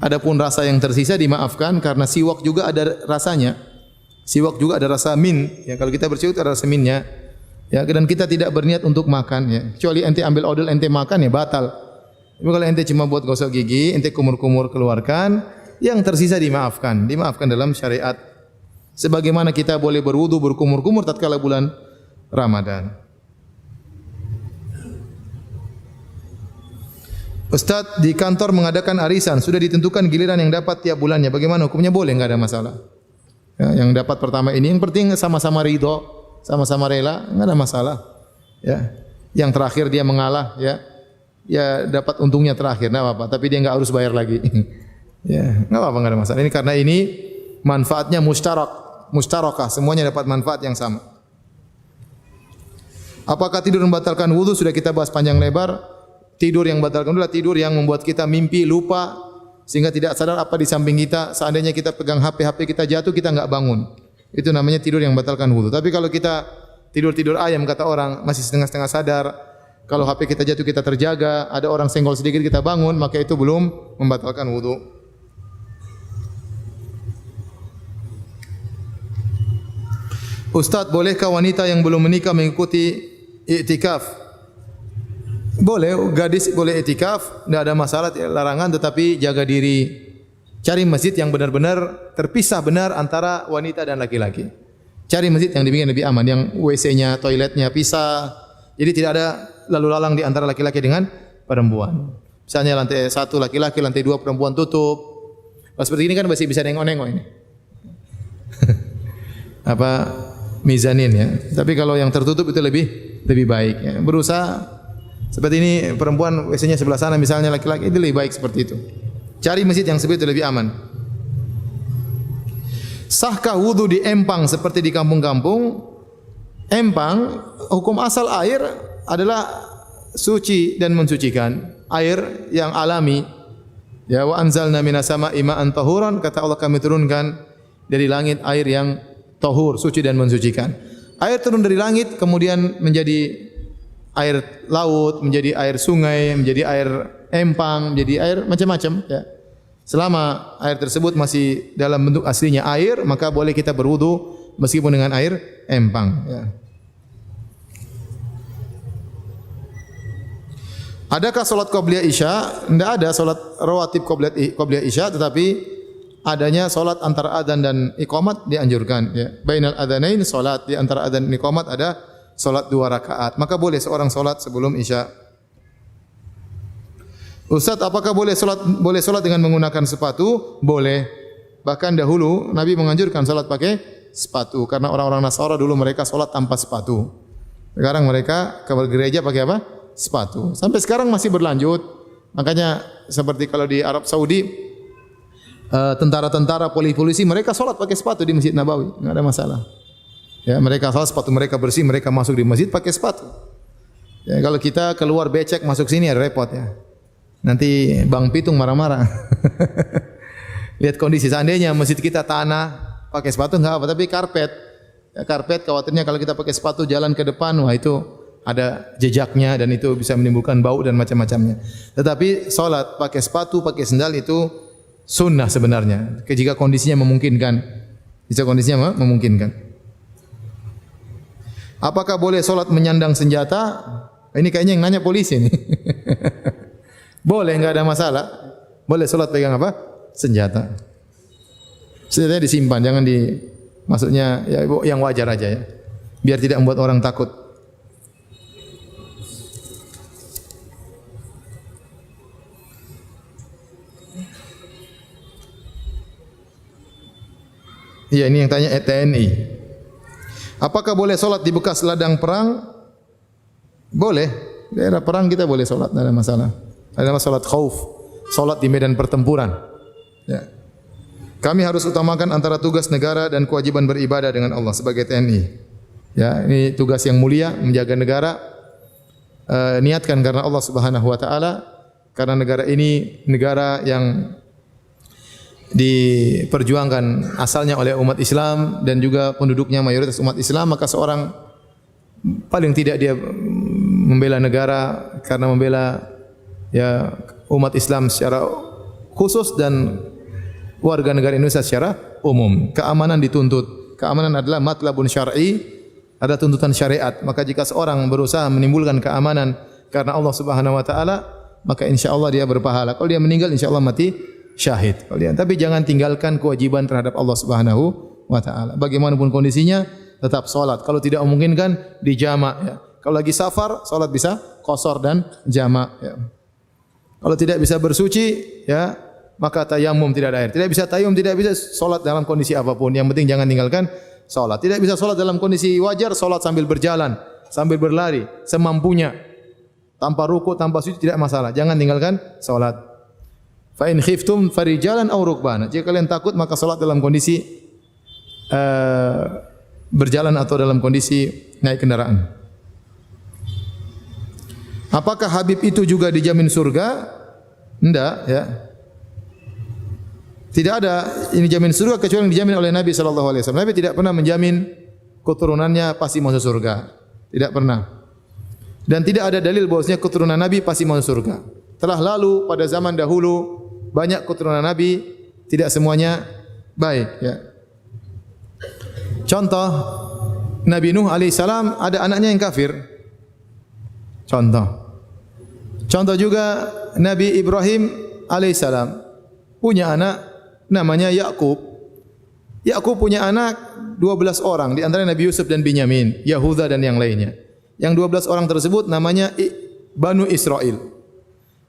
Adapun rasa yang tersisa dimaafkan karena siwak juga ada rasanya. Siwak juga ada rasa min. Ya, kalau kita bersiwak ada rasa minnya. Ya, dan kita tidak berniat untuk makan ya. Kecuali ente ambil odol ente makan ya batal. Tapi kalau ente cuma buat gosok gigi, ente kumur-kumur keluarkan, yang tersisa dimaafkan. Dimaafkan dalam syariat. Sebagaimana kita boleh berwudu berkumur-kumur tatkala bulan Ramadan. Ustaz, di kantor mengadakan arisan, sudah ditentukan giliran yang dapat tiap bulannya. Bagaimana hukumnya? Boleh, enggak ada masalah. Ya, yang dapat pertama ini, yang penting sama-sama ridho, sama-sama rela, enggak ada masalah. Ya. Yang terakhir dia mengalah, ya. Ya dapat untungnya terakhir, enggak apa-apa, tapi dia enggak harus bayar lagi. Ya, enggak apa-apa, enggak ada masalah. Ini karena ini manfaatnya mustarakah, semuanya dapat manfaat yang sama. Apakah tidur membatalkan wudu? Sudah kita bahas panjang lebar. Tidur yang membatalkan adalah tidur yang membuat kita mimpi, lupa, sehingga tidak sadar apa di samping kita. Seandainya kita pegang HP kita jatuh, kita enggak bangun. Itu namanya tidur yang membatalkan wudu. Tapi kalau kita tidur ayam, kata orang, masih setengah-setengah sadar, kalau HP kita jatuh kita terjaga, ada orang senggol sedikit kita bangun, maka itu belum membatalkan wudu. Ustaz, bolehkah wanita yang belum menikah mengikuti i'tikaf? Boleh, gadis boleh i'tikaf, tidak ada masalah, larangan, tetapi jaga diri. Cari masjid yang benar-benar terpisah benar antara wanita dan laki-laki. Cari masjid yang dibikin lebih aman, yang WC-nya, toiletnya pisah. Jadi tidak ada lalu lalang di antara laki-laki dengan perempuan. Misalnya lantai 1 laki-laki, lantai 2 perempuan tutup. Pas seperti ini kan masih bisa nengok-nengok ini. Apa mizanin ya. Tapi kalau yang tertutup itu lebih baik ya. Berusaha seperti ini perempuan WC-nya sebelah sana misalnya laki-laki itu lebih baik seperti itu. Cari masjid yang seperti itu lebih aman. Sahkah wudu di empang seperti di kampung-kampung? Empang, hukum asal air adalah suci dan mensucikan. Air yang alami. Ya, wa anzalna minas sama'i ma'an tahuran, kata Allah, kami turunkan dari langit air yang tahur, suci dan mensucikan. Air turun dari langit kemudian menjadi air laut, menjadi air sungai, menjadi air empang, menjadi air macam-macam, ya. Selama air tersebut masih dalam bentuk aslinya air, maka boleh kita berwudu meskipun dengan air empang, ya. Adakah salat qabliyah Isya? Tidak ada salat rawatib qabliyah Isya, tetapi adanya salat antara adzan dan iqamat dianjurkan, ya. Bainal adzanain salat, di antara adzan dan iqamat ada salat 2 rakaat. Maka boleh seorang salat sebelum Isya. Ustaz, apakah boleh salat dengan menggunakan sepatu? Boleh. Bahkan dahulu Nabi menganjurkan salat pakai sepatu karena orang-orang Nasara dulu mereka salat tanpa sepatu. Sekarang mereka ke gereja pakai apa? Sepatu. Sampai sekarang masih berlanjut. Makanya seperti kalau di Arab Saudi tentara-tentara, polisi mereka salat pakai sepatu di Masjid Nabawi, enggak ada masalah. Ya, mereka salat sepatu mereka bersih, mereka masuk di masjid pakai sepatu. Ya, kalau kita keluar becek masuk sini ya repot, ya. Nanti Bang Pitung marah-marah. Lihat kondisi, seandainya masjid kita tanah, pakai sepatu enggak apa, tapi karpet. Ya, karpet khawatirnya kalau kita pakai sepatu jalan ke depan, wah itu ada jejaknya dan itu bisa menimbulkan bau dan macam-macamnya. Tetapi salat pakai sepatu, pakai sendal itu sunnah sebenarnya. Jika kondisinya memungkinkan. Jika kondisinya memungkinkan. Apakah boleh salat menyandang senjata? Ini kayaknya yang nanya polisi nih. Boleh, enggak ada masalah. Boleh salat pegang apa? Senjata. Senjatanya disimpan, jangan maksudnya ya yang wajar aja, ya. Biar tidak membuat orang takut. Iya, ini yang tanya TNI. Apakah boleh solat di bekas ladang perang? Boleh. Daerah perang kita boleh solat, tidak ada masalah. Adalah solat khauf, solat di medan pertempuran. Ya. Kami harus utamakan antara tugas negara dan kewajiban beribadah dengan Allah sebagai TNI. Ya, ini tugas yang mulia, menjaga negara. Niatkan karena Allah Subhanahu wa taala, karena negara ini negara yang diperjuangkan asalnya oleh umat Islam dan juga penduduknya mayoritas umat Islam, maka seorang paling tidak dia membela negara karena membela ya umat Islam secara khusus dan warga negara Indonesia secara umum. Keamanan dituntut. Keamanan adalah matlabun syar'i, ada tuntutan syariat. Maka jika seorang berusaha menimbulkan keamanan karena Allah Subhanahu wa taala, maka insyaallah dia berpahala. Kalau dia meninggal insyaallah mati syahid. Tapi jangan tinggalkan kewajiban terhadap Allah Subhanahu wa taala. Bagaimanapun kondisinya tetap salat. Kalau tidak memungkinkan di jamak, ya. Kalau lagi safar salat bisa qashar dan jamak, ya. Kalau tidak bisa bersuci, ya, maka tayamum, tidak ada air. Tidak bisa tayamum, tidak bisa salat dalam kondisi apapun. Yang penting jangan tinggalkan salat. Tidak bisa salat dalam kondisi wajar, salat sambil berjalan, sambil berlari semampunya. Tanpa ruku, tanpa sujud tidak masalah. Jangan tinggalkan salat. Fa in khiftum farijalan aw rukbana. Jika kalian takut maka salat dalam kondisi berjalan atau dalam kondisi naik kendaraan. Apakah Habib itu juga dijamin surga? Tidak, ya. Tidak ada ini jamin surga kecuali yang dijamin oleh Nabi sallallahu alaihi wasallam. Nabi tidak pernah menjamin keturunannya pasti masuk surga. Tidak pernah. Dan tidak ada dalil bahwasanya keturunan Nabi pasti masuk surga. Telah lalu pada zaman dahulu banyak keturunan Nabi, tidak semuanya baik, ya. Contoh, Nabi Nuh alaihissalam ada anaknya yang kafir. Contoh juga Nabi Ibrahim alaihissalam punya anak namanya Yakub. Yakub punya anak 12 orang, di antara Nabi Yusuf dan Binyamin, Yahuda dan yang lainnya. Yang 12 orang tersebut namanya Banu Israel.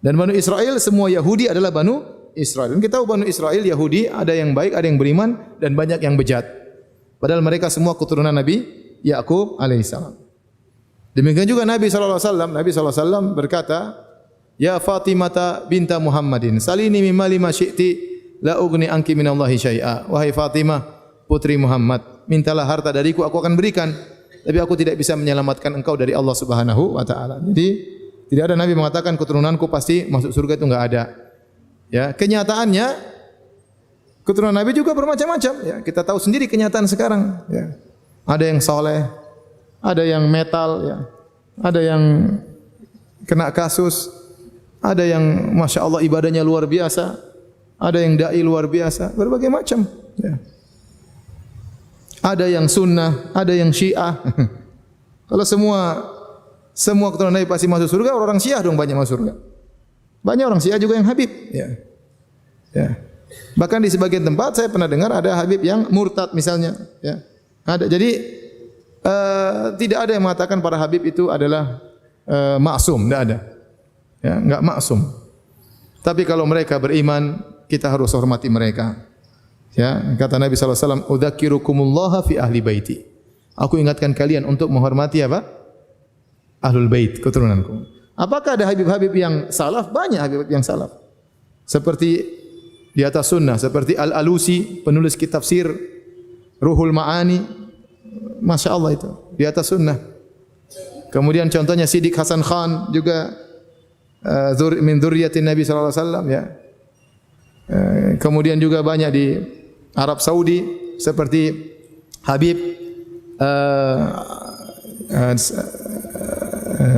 Dan Banu Israel semua Yahudi adalah Banu Israel. Dan kita tahu Banu Israel Yahudi ada yang baik, ada yang beriman dan banyak yang bejat. Padahal mereka semua keturunan Nabi Yakub alaihissalam. Demikian juga Nabi sallallahu alaihi wasallam. Nabi sallallahu alaihi wasallam berkata, Ya Fatimata binta Muhammadin, salini mimma lima syi'ti la ugni anki minallahi syai'a. Wahai Fatimah, putri Muhammad, mintalah harta dariku, aku akan berikan. Tapi aku tidak bisa menyelamatkan engkau dari Allah Subhanahu wa taala. Jadi tidak ada nabi mengatakan keturunanku pasti masuk surga, itu enggak ada. Ya, kenyataannya keturunan nabi juga bermacam-macam, ya. Kita tahu sendiri kenyataan sekarang, ya. Ada yang saleh, ada yang metal, ya. Ada yang kena kasus, ada yang Masya Allah ibadahnya luar biasa, ada yang dai luar biasa, berbagai macam. Ya. Ada yang sunnah, ada yang syiah. Kalau semua keturunan Nabi pasti masuk surga, orang syiah dong banyak masuk surga. Banyak orang syiah juga yang habib. Ya. Ya. Bahkan di sebagian tempat saya pernah dengar ada habib yang murtad misalnya. Ya. Ada. Jadi tidak ada yang mengatakan para habib itu adalah maksum, tidak ada. Ya, enggak maksum. Tapi kalau mereka beriman, kita harus hormati mereka. Ya, kata Nabi sallallahu alaihi wasallam, "Udzakirukumullah fi ahli baiti." Aku ingatkan kalian untuk menghormati apa? Ahlul bait, keturunanku. Apakah ada habib-habib yang salaf? Banyak habib yang salaf. Seperti di atas sunnah, seperti Al-Alusi, penulis kitab tafsir Ruhul Ma'ani. Masya Allah itu, di atas sunnah. Kemudian contohnya Siddiq Hasan Khan juga min dzurriyyatin Nabi sallallahu alaihi wasallam, ya. Kemudian juga banyak di Arab Saudi seperti Habib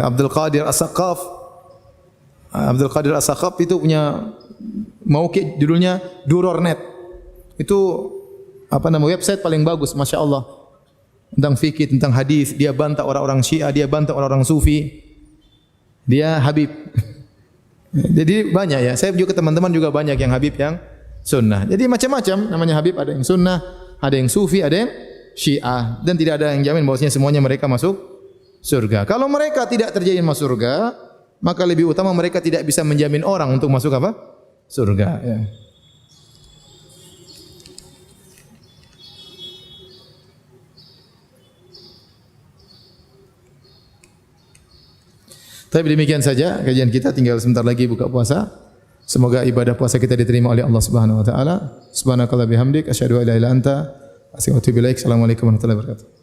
Abdul Qadir As-Saqaf. Abdul Qadir As-Saqaf itu punya mauqi judulnya Duror.net. Itu apa nama website paling bagus, Masya Allah. Tentang fikih, tentang hadis, dia bantah orang-orang Syiah, dia bantah orang-orang Sufi. Dia Habib. Jadi banyak, ya. Saya juga teman-teman juga banyak yang Habib yang sunnah. Jadi macam-macam namanya Habib, ada yang sunnah, ada yang Sufi, ada yang Syiah, dan tidak ada yang jamin bahwasanya semuanya mereka masuk surga. Kalau mereka tidak terjamin masuk surga, maka lebih utama mereka tidak bisa menjamin orang untuk masuk apa? Surga, ya. Tapi demikian saja kajian kita, tinggal sebentar lagi buka puasa. Semoga ibadah puasa kita diterima oleh Allah Subhanahu wa taala. Subhanakallah bihamdik asyhadu an la ilaha illa anta astaghfiruka wa atubu ilaik. Assalamualaikum warahmatullahi wabarakatuh.